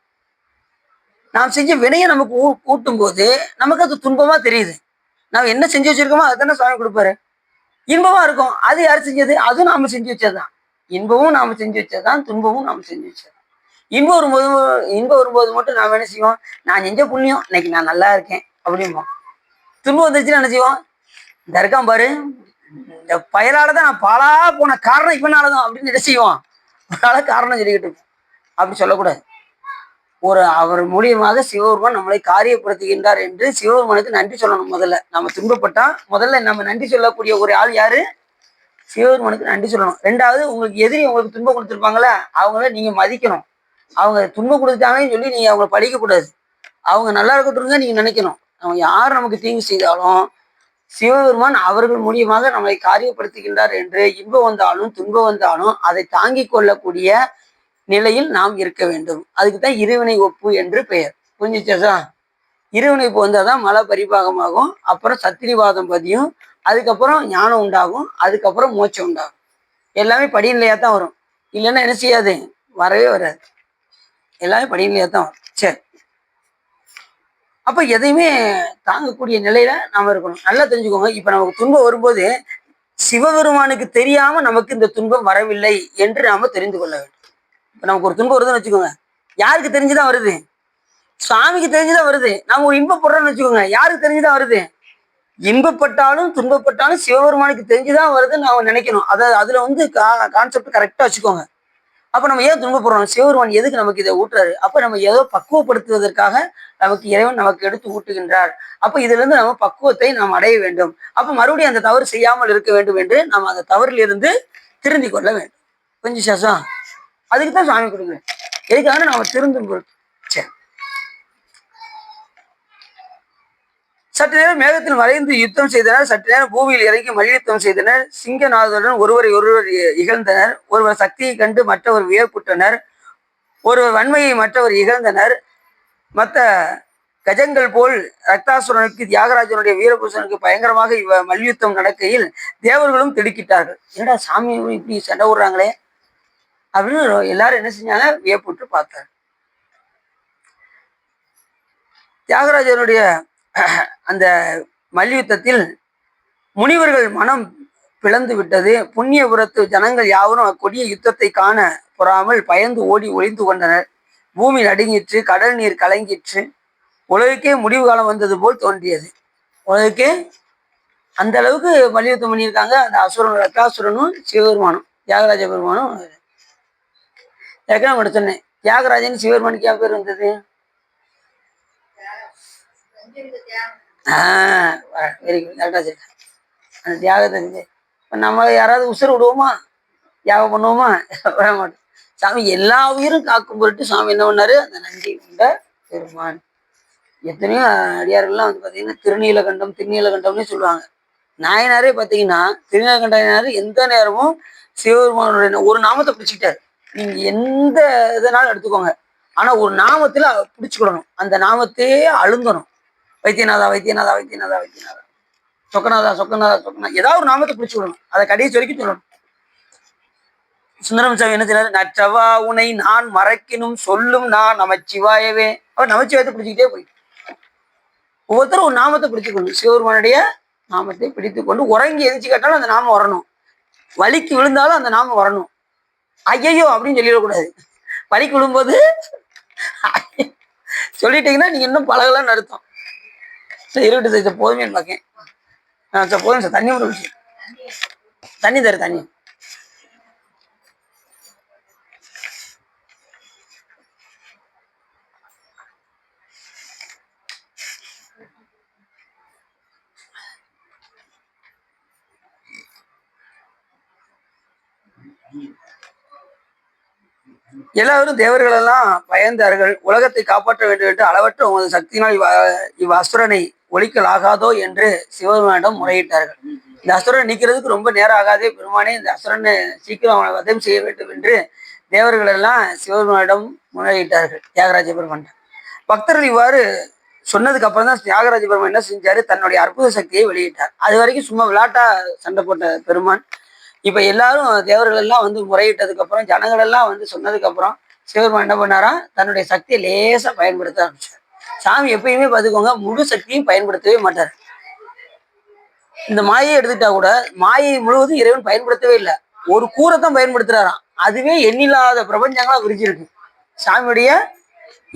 நாம் செஞ்ச வினையை நமக்கு கூட்டும் போது நமக்கு அது துன்பமா தெரியுது. நாம் என்ன செஞ்சு வச்சிருக்கோமோ அதுதானே சாமி கொடுப்பாரு. இன்பமா இருக்கும். அது யார் செஞ்சது? அதுவும் நாம செஞ்சு வச்சதுதான். இன்பமும் நாம செஞ்சு வச்சதுதான், துன்பமும் நாம செஞ்சு வச்சது. இன்பம் வரும்போது மட்டும் நாம என்ன செய்வோம்? நான் செஞ்ச புண்ணியம், இன்னைக்கு நான் நல்லா இருக்கேன் அப்படிம்போம். துன்பம் வந்துச்சுன்னா என்ன செய்வோம்? இந்த இருக்கான் பாரு, இந்த பயலாலதான் நான் பாலா போன காரணம் இவனாலதான் அப்படின்னு என்ன செய்வோம்? அதனால காரணம் சொல்லிக்கிட்டு இருக்கும். அப்படி சொல்லக்கூடாது. அவர் மூலியமாக சிவபெருமான் நம்மளை காரியப்படுத்துகின்றார் என்று சிவபெருமானுக்கு நன்றி சொல்லணும். முதல்ல நம்ம துன்பப்பட்டா முதல்ல நம்ம நன்றி சொல்லக்கூடிய ஒரு ஆள் யாரு? சிவபெருமானுக்கு நன்றி சொல்லணும். ரெண்டாவது, உங்களுக்கு எதிரி உங்களுக்கு துன்பம் கொடுத்துருப்பாங்களே அவங்கள நீங்க மதிக்கணும். அவங்க துன்பம் கொடுத்தாங்கன்னு சொல்லி நீங்க அவங்களை பழிக்க கூடாது. அவங்க நல்லா இருக்கட்டும் நீங்க நினைக்கணும். அவங்க யார் நமக்கு தீங்கு செய்தாலும் சிவபெருமான் அவர்கள் மூலியமாக நம்மளை காரியப்படுத்துகின்றார் என்று இன்பம் வந்தாலும் துன்பம் வந்தாலும் அதை தாங்கிக் கொள்ளக்கூடிய நிலையில் நாம் இருக்க வேண்டும். அதுக்குதான் இருவினை ஒப்பு என்று பெயர். புரிஞ்சுச்சா? இருவினை ஒப்பு வந்தாதான் மலை பரிபாகமாகும், அப்புறம் சத்திரிவாதம் பதியும், அதுக்கப்புறம் ஞானம் உண்டாகும், அதுக்கப்புறம் மோட்சம் உண்டாகும். எல்லாமே படிநிலையா தான் வரும். இல்லைன்னா என்ன செய்யாது? வரவே வராது. எல்லாமே படிநிலையா தான் வரும். சரி, அப்ப எதையுமே தாங்கக்கூடிய நிலையில நாம இருக்கணும். நல்லா தெரிஞ்சுக்கோங்க. இப்ப நமக்கு துன்பம் வரும்போது சிவபெருமானுக்கு தெரியாம நமக்கு இந்த துன்பம் வரவில்லை என்று நாம தெரிந்து கொள்ள வேண்டும். இப்ப நமக்கு ஒரு துன்பம் வருதுன்னு வச்சுக்கோங்க, யாருக்கு தெரிஞ்சுதான் வருது? சுவாமிக்கு தெரிஞ்சுதான் வருது. நாம ஒரு இன்பப்படுறோம்னு வச்சுக்கோங்க, யாருக்கு தெரிஞ்சுதான் வருது? இன்பப்பட்டாலும் துன்பப்பட்டாலும் சிவபெருமானுக்கு தெரிஞ்சுதான் வருதுன்னு நாம நினைக்கணும். அதுல கான்செப்ட் கரெக்டா வச்சுக்கோங்க. அப்ப நம்ம ஏன் துன்பப்படுறோம்? சிவபெருமான் எதுக்கு நமக்கு இதை ஊட்டுறாரு? அப்ப நம்ம ஏதோ பக்குவப்படுத்துவதற்காக நமக்கு இறைவன் நமக்கு எடுத்து ஊட்டுகின்றார். அப்ப இதுல இருந்து நம்ம பக்குவத்தை நாம் அடைய வேண்டும். அப்ப மறுபடியும் அந்த தவறு செய்யாமல் இருக்க வேண்டும் என்று நாம் அந்த தவறில் இருந்து திருந்தி கொள்ள வேண்டும். கொஞ்சம் சாசம் அதுக்குதான் சாமி கொடுங்க. எதுக்காக நாம திருந்தும் பொருள். சரி, சற்று நேரம் மேகத்தில் மறைந்து யுத்தம் செய்தனர். சற்று நேரம் பூமியில் இறங்கி மல்யுத்தம் செய்தனர். சிங்கநாதருடன் ஒருவர் இகழ்ந்தனர். ஒருவர் சக்தியை கண்டு மற்றவர் வியப்புற்றனர். ஒருவர் வன்மையை மற்றவர் இகழ்ந்தனர். மற்ற கஜங்கள் போல் ரக்தாசுரனுக்கு தியாகராஜனுடைய வீரபூசனுக்கு பயங்கரமாக மல்யுத்தம் நடக்கையில் தேவர்களும் திடுக்கிட்டார்கள். என்னடா சாமி இப்படி சண்டை விடுறாங்களே அப்படின்னு எல்லாரும் என்ன செஞ்சாங்க? வியப்புற்று பார்த்தார். தியாகராஜனுடைய அந்த மல்யுத்தத்தில் முனிவர்கள் மனம் பிளந்து விட்டது. புண்ணியபுரத்து ஜனங்கள் யாவரும் அக்கொடிய யுத்தத்தை காண பொறாமல் பயந்து ஓடி ஒளிந்து கொண்டனர். பூமி நடுங்கிற்று, கடல் நீர் கலங்கிற்று. உலகுக்கே முடிவு காலம் வந்தது போல் தோன்றியது. உலகுக்கே அந்த அளவுக்கு மல்யுத்தம் பண்ணியிருக்காங்க அந்த ரத்தாசுரனும் சிவபெருமானும் தியாகராஜ பெருமானும். ஏற்கனவே மட்டும் சொன்னேன், தியாகராஜன் சிவபெருமானுக்கு என் பேர் வந்தது? வெரி குட், கரெக்டா சரி. அந்த தியாகத்தை இப்போ நம்ம யாராவது உசுறு விடுவோமா? தியாகம் பண்ணுவோமா? வர மாட்டோம். சாமி எல்லா உயிரும் காக்கும் பொருட்டு சாமி என்ன பண்ணாரு? அந்த நன்றி கொண்ட பெருமான். எத்தனையோ அடியார்கள்லாம் பார்த்தீங்கன்னா திருநீலகண்டம்னு சொல்லுவாங்க. நாயனாரே பார்த்தீங்கன்னா திருநீலகண்ட நாயனார் எந்த நேரமும் சிவபெருமானுடைய ஒரு நாமத்தை பிடிச்சிக்கிட்டாரு. நீங்க எந்த இதனாலும் எடுத்துக்கோங்க. ஆனா ஒரு நாமத்துல பிடிச்சுக்கிடணும். அந்த நாமத்தையே அழுங்கணும். வைத்தியநாதா, வைத்தியநாதா, வைத்தியநாதா, வைத்தியநாதா, சொக்கநாதா, சொக்கநாதா, சொக்கநாதா, ஏதாவது ஒரு நாமத்தை பிடிச்சுக்கிடணும். அதை கடைசி வரைக்கும் சொல்லணும். சுந்தரம் சாமி என்ன செய்யறாரு? நற்றவா உனை நான் மறக்கினும் சொல்லும் நான் நமச்சிவாயவே. அவர் நமச்சிவாயத்தை பிடிச்சிக்கிட்டே போயிட்டு ஒவ்வொருத்தரும் ஒரு நாமத்தை பிடிச்சுக்கணும். சிவபெருமானுடைய நாமத்தை பிடித்துக் கொண்டு உறங்கி எதிர்ச்சி கேட்டாலும் அந்த நாமம் வரணும். வலிக்கு விழுந்தாலும் அந்த நாமம் வரணும். ஐயையோ அப்படின்னு சொல்லிடக்கூடாது. வலிக்கு விழும்போது சொல்லிட்டீங்கன்னா நீங்க இன்னும் பழகலாம்னு அர்த்தம். சரி, இருக்கட்டும் சார், போதுமே பார்க்கேன். சார் போதும் சார், தண்ணி மட்டும் விஷயம். தண்ணி தர தண்ணி. எல்லாரும் தேவர்கள் எல்லாம் பயந்தார்கள். உலகத்தை காப்பாற்ற வேண்டும் என்று அளவற்ற உமது சக்தியினால் இவ் அசுரனை ஒழிக்கல் ஆகாதோ என்று சிவபெருமானிடம் முறையிட்டார்கள். இந்த அசுரனை நீக்கிறதுக்கு ரொம்ப நேரம் ஆகாதே பெருமானே, இந்த அசுரனை சீக்கிரம் அவனை வதம் செய்ய வேண்டும் என்று தேவர்கள் எல்லாம் சிவபெருமானிடம் முறையிட்டார்கள். தியாகராஜ பெருமான் பக்தர்கள் இவ்வாறு சொன்னதுக்கு அப்புறம் தான் தியாகராஜ பெருமான் என்ன செஞ்சாரு? தன்னுடைய அற்புத சக்தியை வெளியிட்டார். அது வரைக்கும் சும்மா விளையாட்டா சண்டை போட்ட பெருமான் இப்ப எல்லாரும் தேவர்கள் எல்லாம் முறையிட்டதுக்கு அப்புறம், ஜனங்கள் எல்லாம் சொன்னதுக்கு அப்புறம் சிவபெருமான் என்ன பண்ணாராம்? தன்னுடைய சக்தியை லேசா பயன்படுத்த ஆரம்பிச்சார். சாமி எப்பயுமே பார்த்துக்கோங்க, முழு சக்தியும் பயன்படுத்தவே மாட்டார். இந்த மாயை எடுத்துட்டா கூட மாயை முழுவதும் இறைவன் பயன்படுத்தவே இல்லை. ஒரு கூரை தான் பயன்படுத்துறாராம். அதுவே எண்ணில்லாத பிரபஞ்சங்களா விரிஞ்சிருக்கு. சாமியுடைய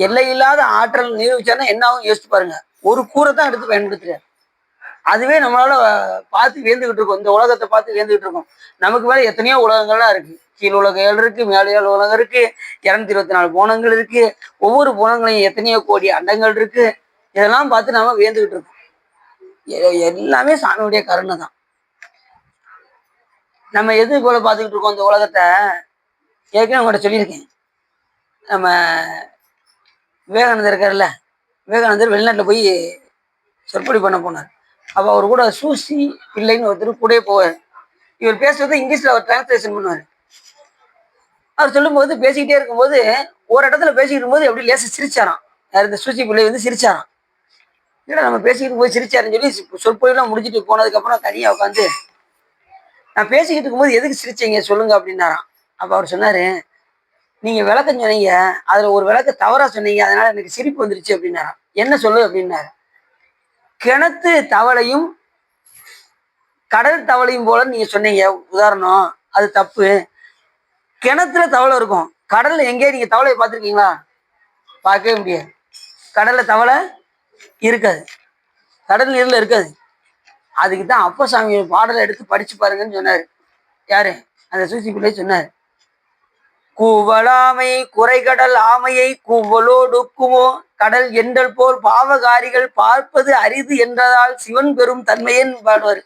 எல்லையில்லாத ஆற்றல் நிரூபிச்சாருன்னா என்ன ஆகும் யோசிச்சு பாருங்க. ஒரு கூரை தான் எடுத்து பயன்படுத்துறாரு. அதுவே நம்மளால பார்த்து வியந்துகிட்டு இருக்கோம். இந்த உலகத்தை பார்த்து வியந்துகிட்டு இருக்கோம். நமக்கு மேல எத்தனையோ உலகங்கள்லாம் இருக்கு. கீழ் உலகம் இருக்கு, மேலையாள் உலகம் இருக்கு, 224 போனங்கள் இருக்கு. ஒவ்வொரு போனங்களையும் எத்தனையோ கோடி அண்டங்கள் இருக்கு. இதெல்லாம் பார்த்து நாம வியந்துகிட்டு இருக்கோம். எல்லாமே சாமியுடைய கருணை தான். நம்ம எது போல பார்த்துக்கிட்டு இருக்கோம் இந்த உலகத்தை? ஏற்கனவே உங்கள்கிட்ட சொல்லியிருக்கேன். நம்ம விவேகானந்தர் இருக்காருல்ல, விவேகானந்தர் வெளிநாட்டில் போய் சொற்பொழி பண்ண போனார். அப்போ அவர் கூட சூசி பிள்ளைன்னு ஒருத்தர் கூட போவார். இவர் பேசுறது இங்கிலீஷ்ல அவர் டிரான்ஸ்லேஷன் பண்ணுவார். அவர் சொல்லும்போது பேசிக்கிட்டே இருக்கும்போது ஒரு இடத்துல பேசிக்கிட்டு இருக்கும்போது எப்படி லேசா சிரிச்சாராம். இந்த சூசி பிள்ளை சிரிச்சாராம். இல்லை நம்ம பேசிக்கிட்டு போய் சிரிச்சாருன்னு சொல்லி சொற்பொழிலாம் முடிச்சுட்டு போனதுக்கு அப்புறம் தனியா உட்காந்து, நான் பேசிக்கிட்டு இருக்கும்போது எதுக்கு சிரிச்சீங்க சொல்லுங்க அப்படின்னாராம். அப்ப அவர் சொன்னாரு, நீங்க விளக்கம் சொன்னீங்க, அதுல ஒரு விளக்க தவறா சொன்னீங்க, அதனால எனக்கு சிரிப்பு வந்துருச்சு அப்படின்னாராம். என்ன சொல்லு அப்படின்னாரு. கிணத்து தவளையும் கடல் தவளையும் போல நீங்க சொன்னீங்க உதாரணம், அது தப்பு. கிணத்துல தவளை இருக்கும், கடல்ல எங்கேயே நீங்க தவளையை பார்த்துருக்கீங்களா? பார்க்கவே முடியாது. கடல்ல தவளை இருக்காது, கடல் நீர்ல இருக்காது. அதுக்குதான் அப்பசாமி பாடலை எடுத்து படிச்சு பாருங்கன்னு சொன்னாரு. யாரு? அந்த சூசி பிள்ளை சொன்னார். கூவலாமை குறைகடல் ஆமையை கூவலோடுக்குமோ கடல் என்றல் போல் பாவகாரிகள் பார்ப்பது அரிது என்றதால் சிவன் பெரும் தன்மையன் பாடுவார்.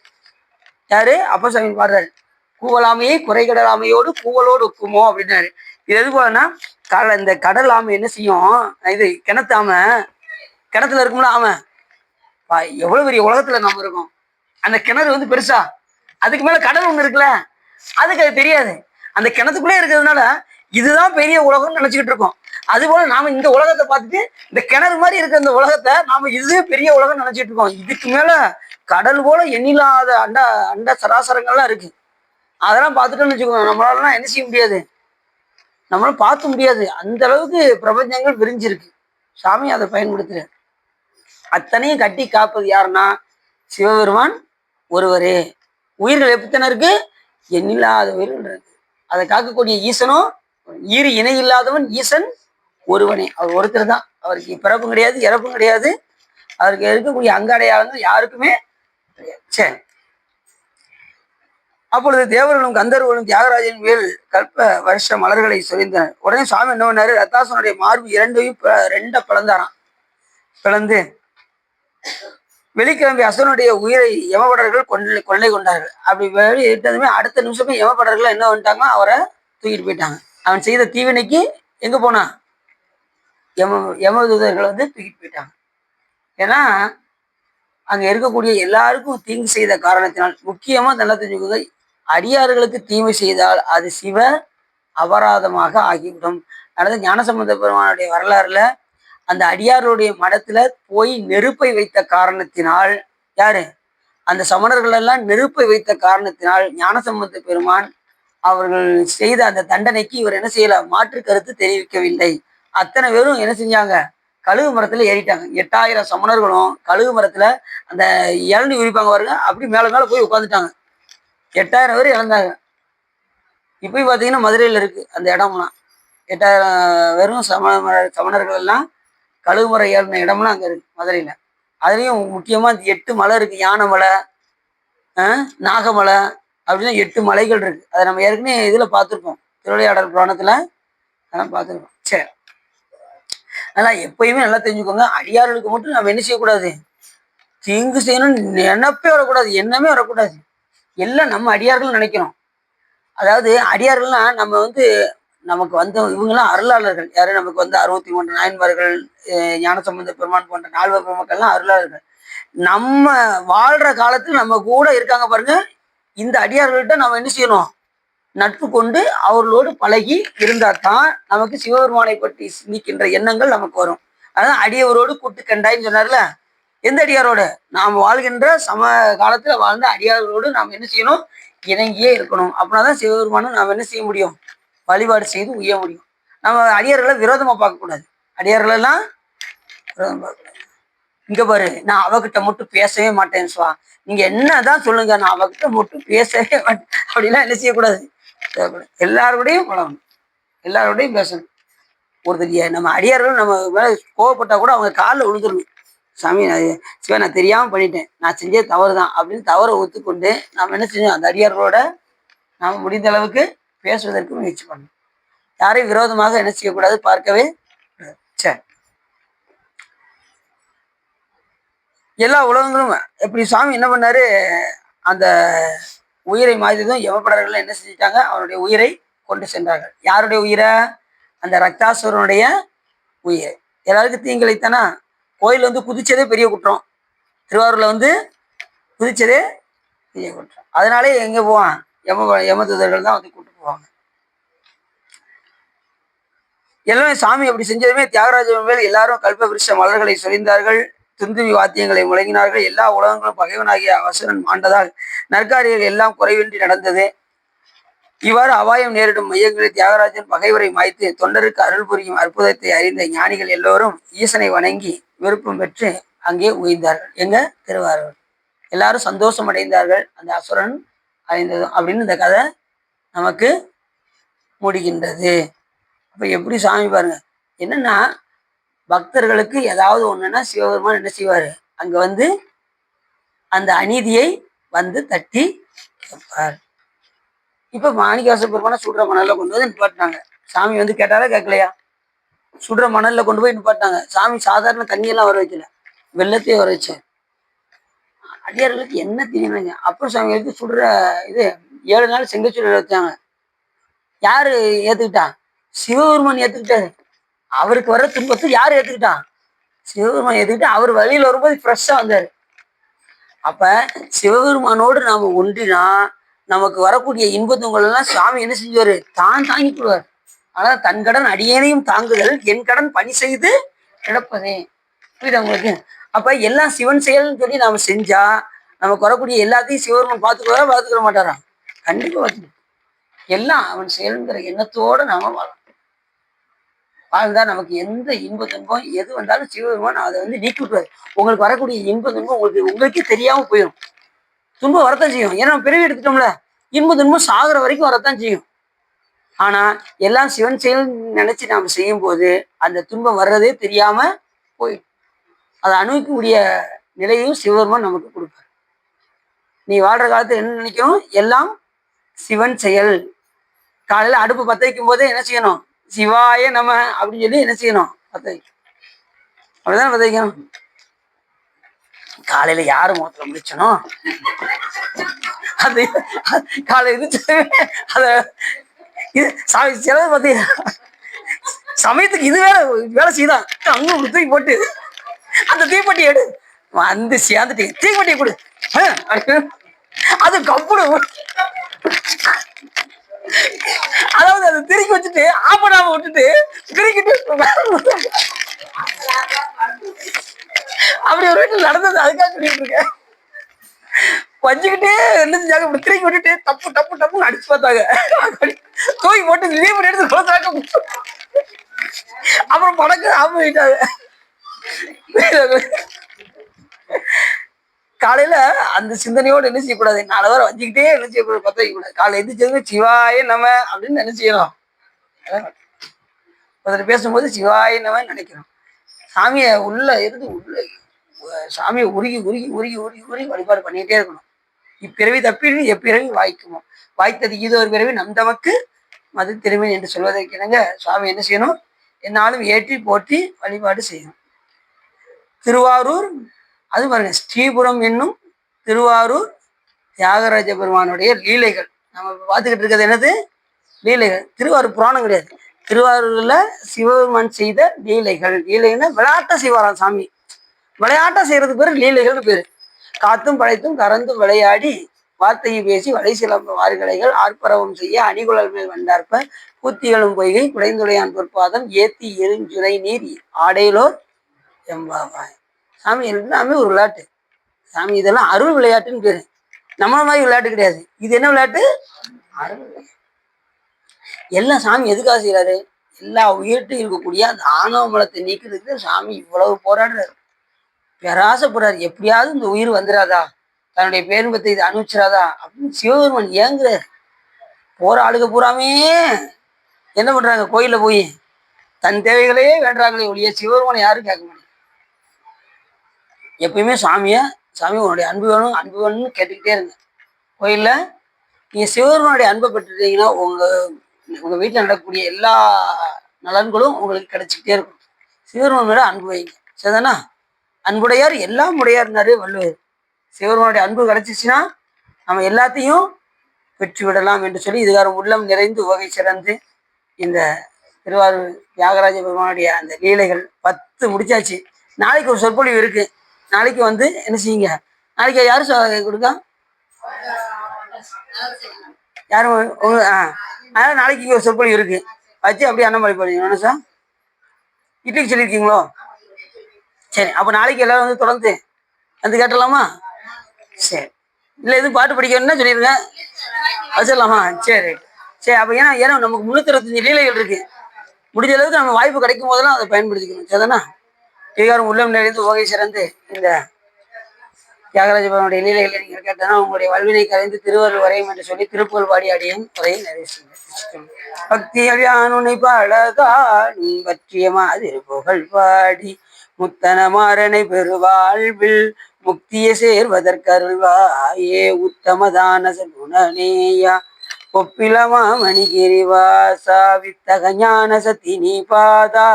யாரு? அப்பசாமி பாடுறாரு. கூவலாமையை குறைகடல் ஆமையோடு கூவலோடு ஒக்குமோ அப்படின்னாரு. இது எது போலன்னா, இந்த கடல் ஆமை என்ன செய்யும்? இது கிணத்து ஆமை, கிணத்துல இருக்கும்ல ஆமை, எவ்வளவு பெரிய உலகத்துல நாம இருக்கோம். அந்த கிணறு பெருசா, அதுக்கு மேல கடல் ஒண்ணு இருக்குல்ல, அதுக்கு அது தெரியாது. அந்த கிணத்துக்குள்ளே இருக்கிறதுனால இதுதான் பெரிய உலகம்னு நினைச்சுக்கிட்டு இருக்கோம். அது போல நாம இந்த உலகத்தை பார்த்துட்டு இந்த கிணறு மாதிரி இருக்கிற இந்த உலகத்தை நாம இதுவே பெரிய உலகம் நினைச்சிட்டு இருக்கோம். இதுக்கு மேல கடல் போல எண்ணில்லாத அண்ட அண்ட சராசரங்கள்லாம் இருக்கு. அதெல்லாம் பார்த்துட்டோம்னு வச்சுக்கோங்க, நம்மளாலாம் என்ன செய்ய முடியாது, நம்மளால பார்க்க முடியாது. அந்த அளவுக்கு பிரபஞ்சங்கள் விரிஞ்சிருக்கு. சாமி அதை பயன்படுத்துற. அத்தனையும் கட்டி காப்பது யாருன்னா சிவபெருமான் ஒருவரே. உயிர்கள் எத்தனை இருக்கு? எண்ணில்லாத உயிர்கள் இருக்கு. அதை காக்கக்கூடிய ஈசனும் ஈறு இணை இல்லாதவன் ஈசன் ஒருவனே. அவர் ஒருத்தர் தான். அவருக்கு பிறப்பும் கிடையாது, இறப்பும் கிடையாது. அவருக்கு இருக்கக்கூடிய அங்கடையாளங்கள் யாருக்குமே கிடையாது. சரி, அப்பொழுது தேவர்களும் கந்தர்வர்களும் தியாகராஜன் மேல் கல்ப வருஷ மலர்களை சொரிந்தனர். உடனே சுவாமி என்ன பண்ணாரு? ரத்தாசனுடைய மார்பு இரண்டையும் ரெண்ட பிளந்தாராம். பிளந்து வெளிக்கிளம்பி அசுரனுடைய உயிரை யமபடர்கள் கொள்ளை கொண்டார்கள். அப்படி வெளியிட்டதுமே அடுத்த நிமிஷமே யமபடர்கள் என்ன பண்ணிட்டாங்க? அவரை தூக்கிட்டு போயிட்டாங்க. அவன் செய்த தீவினைக்கு எங்க போனா? யமதூதர்கள் தூக்கிட்டு போயிட்டாங்க. ஏன்னா அங்க இருக்கக்கூடிய எல்லாருக்கும் தீங்கு செய்த காரணத்தினால், முக்கியமா நல்லா தெரிஞ்சுக்கோங்க, அடியார்களுக்கு தீமை செய்தால் அது சிவ அபராதமாக ஆகிவிடும். அதாவது ஞானசம்பந்த பெருமானுடைய வரலாறுல அந்த அடியாருடைய மடத்துல போய் நெருப்பை வைத்த காரணத்தினால், யாரு அந்த சமணர்கள் எல்லாம் நெருப்பை வைத்த காரணத்தினால் ஞானசம்பந்த பெருமான் அவர்கள் செய்த அந்த தண்டனைக்கு இவர் என்ன செய்யல, மாற்று கருத்து தெரிவிக்கவில்லை. அத்தனை பேரும் என்ன செஞ்சாங்க, கழுகு மரத்துல ஏறிட்டாங்க. 8000 சமணர்களும் கழுகு மரத்துல அந்த இளநி உரிப்பாங்க பாருங்க, அப்படி மேல மேல போய் உட்காந்துட்டாங்க. 8000 பேர் இழந்தாங்க. இப்பயும் பார்த்தீங்கன்னா மதுரையில் இருக்கு அந்த இடம்லாம். 8000 வெறும் சமணர்கள் எல்லாம் கழுகுமறை ஏறின இடம்லாம் அங்கே இருக்கு மதுரையில். அதுலேயும் முக்கியமாக இந்த 8 மலை இருக்கு. யானை மலை, நாகமலை அப்படின்னா 8 மலைகள் இருக்கு. அதை நம்ம ஏற்கனவே இதில் பார்த்துருப்போம், திருவிளையாடல் புராணத்தில் அதெல்லாம் பார்த்துருக்கோம். சரி, அதெல்லாம் எப்பயுமே நல்லா தெரிஞ்சுக்கோங்க. அடியார்களுக்கு மட்டும் நம்ம என்ன செய்யக்கூடாது, தீங்கு செய்யணும்னு நினைப்பே வரக்கூடாது, எண்ணமே வரக்கூடாது. எல்லாம் நம்ம அடியார்கள் நினைக்கிறோம். அதாவது அடியார்கள்னா நம்ம வந்து நமக்கு வந்த இவங்கெல்லாம் அருளாளர்கள். யாரு நமக்கு வந்து 63 நாயன்மார்கள், ஞானசம்பந்த பெருமான் போன்ற 4 பெருமக்கள்லாம் அருளாளர்கள். நம்ம வாழ்ற காலத்தில் நம்ம கூட இருக்காங்க பாருங்க, இந்த அடியார்கள்ட்ட நம்ம என்ன செய்யணும், நட்பு கொண்டு அவர்களோடு பழகி இருந்தா தான் நமக்கு சிவபெருமானை பற்றி சிந்திக்கின்ற எண்ணங்கள் நமக்கு வரும். அதான் அடியவரோடு கூட்டு கண்டாயின்னு சொன்னார்ல, எந்த அடியாரோட நாம் வாழ்கின்ற சம காலத்துல வாழ்ந்த அடியார்களோடு நாம் என்ன செய்யணும், இணங்கியே இருக்கணும். அப்படின்னாதான் சிவபெருமானும் நாம் என்ன செய்ய முடியும், வழிபாடு செய்து உய்ய முடியும். நம்ம அடியார்களை விரோதமா பார்க்கக்கூடாது. அடியார்கள் எல்லாம் விரோதம் பார்க்கக்கூடாது. இங்க பாரு, நான் அவகிட்ட மட்டும் பேசவே மாட்டேன்னு சொல்லுவா, நீங்க என்னதான் சொல்லுங்க, நான் அவகிட்ட மட்டும் பேசவே மாட்டேன் அப்படின்னா என்ன செய்யக்கூடாது, எல்லாரோடையும் பழகணும், எல்லாரோடையும் பேசணும். ஒருத்தர் நம்ம அடியார்கள் நம்ம மேல கோவப்பட்டா கூட அவங்க காலில் விழுந்துடணும். சாமி சிவா, நான் தெரியாம பண்ணிட்டேன், நான் செஞ்சே தவறு தான் அப்படின்னு தவறை ஒத்துக்கொண்டு நாம் என்ன செஞ்சோம், அந்த அடியார்களோட நாம் முடிந்த அளவுக்கு பேசுவதற்கு முயற்சி பண்ணணும். யாரையும் விரோதமாக என்ன செய்யக்கூடாது, பார்க்கவே. சரி, எல்லா உலகங்களும் எப்படி சாமி என்ன பண்ணாரு, அந்த உயிரை மாய்த்ததும் யமபடர்கள் என்ன செஞ்சிட்டாங்க, அவருடைய உயிரை கொண்டு சென்றார்கள். யாருடைய உயிரை, அந்த ரக்தாசுரனுடைய உயிரை. எல்லாருக்கும் தீங்கிழைத்தானா, கோயில் வந்து குதிச்சதே பெரிய குற்றம், திருவாரூர்ல வந்து குதிச்சதே பெரிய குற்றம். அதனாலே எங்க போவான், யமதூதர்கள் தான் வந்து கூட்டு போவாங்க. எல்லாமே சாமி அப்படி செஞ்சதுமே தியாகராஜன் மேல் எல்லாரும் கல்ப விருஷ மலர்களை சொரிந்தார்கள், துந்துவி வாத்தியங்களை முழங்கினார்கள். எல்லா உலகங்களும் பகைவனாகிய அசுரன் ஆண்டதால் நற்காரியர்கள் எல்லாம் குறைவின்றி நடந்தது. இவ்வாறு அபாயம் நேரிடும் மையங்களில் தியாகராஜன் பகைவரை மாய்த்து தொண்டருக்கு அருள் புரியும் அற்புதத்தை அறிந்த ஞானிகள் எல்லோரும் ஈசனை வணங்கி விருப்பம் பெற்று அங்கே உயிர்ந்தார்கள். எங்க திருவாரூர். எல்லாரும் சந்தோஷம் அடைந்தார்கள், அந்த அசுரன் அடைந்ததும் அப்படின்னு இந்த கதை நமக்கு முடிகின்றது. அப்ப எப்படி சாமி பாருங்க, என்னன்னா பக்தர்களுக்கு ஏதாவது ஒண்ணுன்னா சிவபெருமான் என்ன செய்வாரு, அங்க வந்து அந்த அநீதியை வந்து தட்டி கேட்பார். இப்ப மாணிக்கவாச பெருமானை சுடுற மணல்ல கொண்டு வந்து நிப்பாட்டினாங்க. சாமி வந்து கேட்டாரா கேட்கலையா, சுடுற மணல்ல கொண்டு போய் நிப்பாட்டினாங்க. சாமி சாதாரண தண்ணியெல்லாம் வர வைக்கல, வெள்ளத்தையே வர வச்சேன். அடியார்களுக்கு என்ன தெரியுங்க. அப்புறம் சாமி எடுத்து சுடுற இது 7 நாள் செங்கச்சூழல் வச்சாங்க. யாரு ஏத்துக்கிட்டா, சிவபெருமான் ஏத்துக்கிட்டாரு. அவருக்கு வர துன்பத்தை யார் ஏத்துக்கிட்டான், சிவபெருமான் ஏத்துக்கிட்டு அவர் வழியில் வரும்போது ஃப்ரெஷ்ஷா வந்தாரு. அப்ப சிவபெருமானோடு நாம ஒன்றினா நமக்கு வரக்கூடிய இன்ப துன்பங்கள் எல்லாம் சாமி என்ன செஞ்சுவாரு, தான் தாங்கி கொள்வார். ஆனா தன் கடன் அடியேனையும் தாங்குதல், என் கடன் பணி செய்து கிடப்பதே. புரியுதா உங்களுக்கு? அப்ப எல்லாம் சிவன் செயல்னு சொல்லி நாம செஞ்சா நமக்கு வரக்கூடிய எல்லாத்தையும் சிவபெருமான் பார்த்துக்கிற மாட்டாரா, கண்டிப்பா பார்த்துக்கணும். எல்லாம் அவன் செயல்ங்கிற எண்ணத்தோட நாம வாழணும். வாழ்ந்தா நமக்கு எந்த இன்ப துன்பம் எது வந்தாலும் சிவபெருமான் அதை வந்து நீக்கி விட்டுவாரு. உங்களுக்கு வரக்கூடிய இன்ப துன்பம் உங்களுக்கே தெரியாம போயிடும். துன்பம் வரத்தான் செய்யும், ஏன்னா பிறவி எடுத்துட்டோம்ல, இன்ப துன்பம் சாகுற வரைக்கும் வரத்தான் செய்யும். ஆனா எல்லாம் சிவன் செயல் நினைச்சு நாம செய்யும் போது அந்த துன்பம் வர்றதே தெரியாம போயிடும். அதை அனுபவிக்கக்கூடிய நிலையும் சிவபெருமான் நமக்கு கொடுப்பார். நீ வாழ்ற காலத்துல என்ன நினைக்கணும், எல்லாம் சிவன் செயல். காலையில அடுப்பு பத்த வைக்கும் போதே என்ன செய்யணும், சிவாய நம அப்படின்னு சொல்லி என்ன செய்யணும், பத்த வைக்கணும். அப்படிதான் பத்த வைக்கணும். காலையில யாரு முகத்துல முடிச்சனும், அது காலையில அத இது செலவு பார்த்தீங்க, சமயத்துக்கு இது வேலை செய்தான். அங்க தூக்கி போட்டு அந்த தீப்பெட்டி எடு வந்து சேர்ந்துட்டு தீப்பெட்டியை கொடு, அது கப்புடு அதாவது அதை திருக்கி வச்சுட்டு ஆப்படாம விட்டுட்டு திருக்கிட்டு அப்படி ஒரு வீட்டுல நடந்தது. அதுக்காக சொல்லிட்டு இருக்கேன். வச்சுக்கிட்டே என்ன செஞ்சாங்க, இப்படி திருக்கி விட்டுட்டு டப்பு டப்பு டப்புன்னு அடிச்சு பார்த்தாங்க. தூக்கி போட்டு லீவ் பண்ணி எடுத்து கொடுத்தாங்க. அப்புறம் படக்கு ஆஃப் பண்ணிட்டாங்க. காலையில அந்த சிந்தனையோடு என்ன செய்யக்கூடாது, 4 வாரம் வச்சுக்கிட்டே என்ன செய்யக்கூடாது, பத்த வைக்கக்கூடாது. காலையில எந்திரிச்சது சிவாய நம அப்படின்னு என்ன செய்யணும், ஒருத்தர் பேசும்போது சிவாய நம நினைக்கிறோம். சாமியை உள்ள இருந்து உள்ள சாமியை உருகி உருகி உருகி உருகி உருகி வழிபாடு பண்ணிக்கிட்டே இருக்கணும். இப்பிறவி தப்பி எப்பிறவி வாய்க்குமோ, வாய்த்தது இது ஒரு பிறவி நம் தமக்கு மது திரும்பி என்று சொல்வதற்கு இணங்க சுவாமி என்ன செய்யணும், என்னாலும் ஏற்றி போற்றி வழிபாடு செய்யணும். திருவாரூர் அது பாருங்க, ஸ்ரீபுரம் என்னும் திருவாரூர் தியாகராஜ பெருமானுடைய லீலைகள் நம்ம பார்த்துக்கிட்டு இருக்கிறது என்னது, லீலைகள். திருவாரூர் புராணம் கிடையாது. திருவாரூர்ல சிவபெருமான் செய்த லீலைகள். லீலைன்னா விளையாட்ட செய்வாராம் சாமி. விளையாட்டா செய்யறதுக்கு பேரு லீலைகள்னு பேரு. காத்தும் படைத்தும் கறந்தும் விளையாடி வார்த்தையை பேசி வலை சிலம்ப வார்கலைகள் ஆர்ப்பரவம் செய்ய அணிகுழல் மேல் வந்தார்ப்ப பூத்திகளும் பொய்கை குடைந்துடையான் பொற்பாதம் ஏத்தி எரிஞ்சுரை நீர் ஆடையிலோர் எம்பாவாய். சாமி எல்லாமே ஒரு விளையாட்டு. சாமி இதெல்லாம் அருள் விளையாட்டுன்னு பேரு. நம்மள மாதிரி விளையாட்டு கிடையாது. இது என்ன விளையாட்டு, அருள் விளையாட்டு. எல்லாம் சாமி எதுக்காக செய்யறாரு, எல்லா உயிர்ட்டும் இருக்கக்கூடிய அந்த ஆணவ மலத்தை நீக்கிறதுக்கு சாமி இவ்வளவு போராடுறாரு. பேராசைப்படுறாரு, எப்படியாவது இந்த உயிர் வந்துடாதா, தன்னுடைய பேரும்பத்தை இது அனுப்பிச்சிடாதா அப்படின்னு சிவபெருமான் ஏங்குறாரு. போற ஆளுக பூராமே என்ன பண்றாங்க, கோயில போய் தன் தேவைகளையே வேண்டாங்களே ஒழிய சிவபெருமானை யாரும் கேட்க மாட்டாங்க. எப்பயுமே சாமி உன்னுடைய அன்பு வேணும் அன்பு வேணும்னு கேட்டுக்கிட்டே இருங்க. கோயில்ல நீங்க சிவபெருமானுடைய அன்பை பெற்றுட்டீங்கன்னா உங்க வீட்டுல நடக்கக்கூடிய எல்லா நலன்களும் உங்களுக்கு கிடைச்சிக்கிட்டே இருக்கும். சிவபெருமான் மேல அன்பு வைங்க, சரிதானா. அன்புடையார் எல்லாம் உடையார்னாரு வள்ளுவர். சிவபெருமானுடைய அன்பு கிடைச்சிச்சுன்னா நம்ம எல்லாத்தையும் பெற்று விடலாம் என்று சொல்லி இதுகாரம் உள்ளம் நிறைந்து உவகை சிறந்து இந்த திருவாரூர் தியாகராஜ பெருமானுடைய அந்த லீலைகள் 10 முடிச்சாச்சு. நாளைக்கு ஒரு சொற்பொழிவு இருக்கு. நாளைக்கு வந்து என்ன செய்யுங்க, நாளைக்கு யாரும் கொடுக்க யாரும் அதனால நாளைக்கு இங்கே ஒரு சொற்பொழிவு இருக்கு, வச்சு அப்படியே அன்னமலை பண்ணிங்க சார். இட்லிக்கு சொல்லியிருக்கீங்களோ, சரி. அப்போ நாளைக்கு எல்லாரும் வந்து தொடர்ந்து வந்து கேட்டலாமா, சரி. இல்லை எதுவும் பாட்டு படிக்கணும்னா சொல்லிடுங்க, வச்சிடலாமா, சரி சரி. அப்போ ஏன்னா நமக்கு 365 லீலைகள் இருக்கு. முடிஞ்ச அளவுக்கு நம்ம வாய்ப்பு கிடைக்கும் போதெல்லாம் அதை பயன்படுத்திக்கணும், சரிதானா. அதிகாரம் உள்ளம் நிறைந்து உவகை சிறந்து இந்த தியாகராஜ பெருமானுடைய லீலைகளை நீங்கள் கேட்டனா உங்களுடைய வல்வினை கரைந்து திருவருள் வரையும் என்று சொல்லி திருப்புகழ் பாடி அடியும் அதை நிறைவு செய்யும். பக்தி அழியானுனை பழகாடும் பற்றிய மாதிரி புகழ் பாடி முத்தன மாறனை பெருவாழ்வில் முக்திய சேர்வதற்கருள்வாயே உத்தமதான குணநேயா ஒப்பிலமா மணிகிரிவாசா வித்தக ஞான சத்தினி பாதா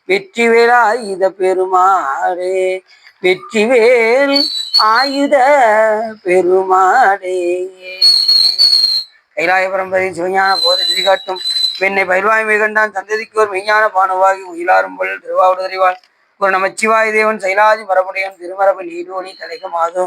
வெற்றிவேல் ஆயுத பெருமாளே வெற்றிவேல் ஆயுத பெருமாளே. கைலாய பரம்பரை சிவஞான போத நிதி காட்டும் பெண்ணை பயில்வாய்மை கண்டான் சந்ததிக்கு ஒரு மெய்ஞான பானுவாகி உயிலாரும்பல் திருவாவூடுதறிவாள் ஒரு நமச்சிவாய தேவன் சைலாதி மரபுடையன் திருமரபு நீடோனி தலைக்க மாதோ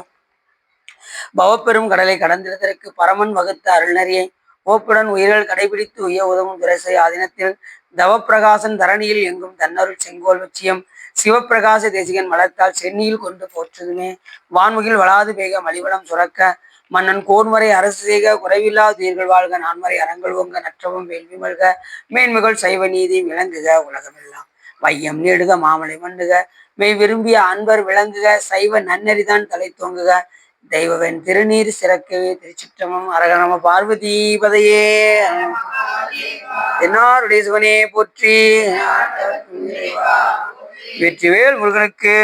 பவப்பெரும் கடலை கடந்திருந்ததற்கு பரமன் வகுத்த அருள்நறியை ஓப்புடன் உயிர்கள் கடைபிடித்து உய உதவும் துரசை ஆதினத்தில் தவப்பிரகாசன் தரணியில் எங்கும் தன்னருள் செங்கோல் வச்சியம் சிவப்பிரகாச தேசிகன் மலர்த்தால் சென்னியில் கொண்டு போற்றுதுமே வான்முகில் வளாது பேக மலிவளம் சுரக்க மன்னன் கோன்முறை அரசு செய்க குறைவில்லா துயிர்கள் வாழ்க நான்மறை அறங்கள் ஓங்க நற்றவும் வேள்வி மல்க மேன்மைகள் சைவ நீதி விளங்குக உலகமெல்லாம் வையம் நீடுக மாமலை மண்டுக மெய் விரும்பிய அன்பர் விளங்குக சைவ நன்னெறிதான் தலை தோங்குக தெய்வவன் திருநீர் சிறக்கவே. திருச்சிற்றம்பலம். அரகணம பார்வதி பதையே. என்னாருடைய சிவனே போற்றி. வெற்றிவேல் முருகனுக்கு.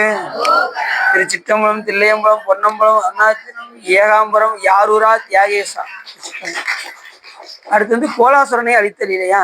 திருச்சிற்றம்பலம், தில்லையம்பலம், பொன்னம்பலம், அருணாச்சலம், ஏகாம்பரம், யாரூரா, தியாகேசா. அடுத்து வந்து கோலாசுரனை அழித்தல் இல்லையா.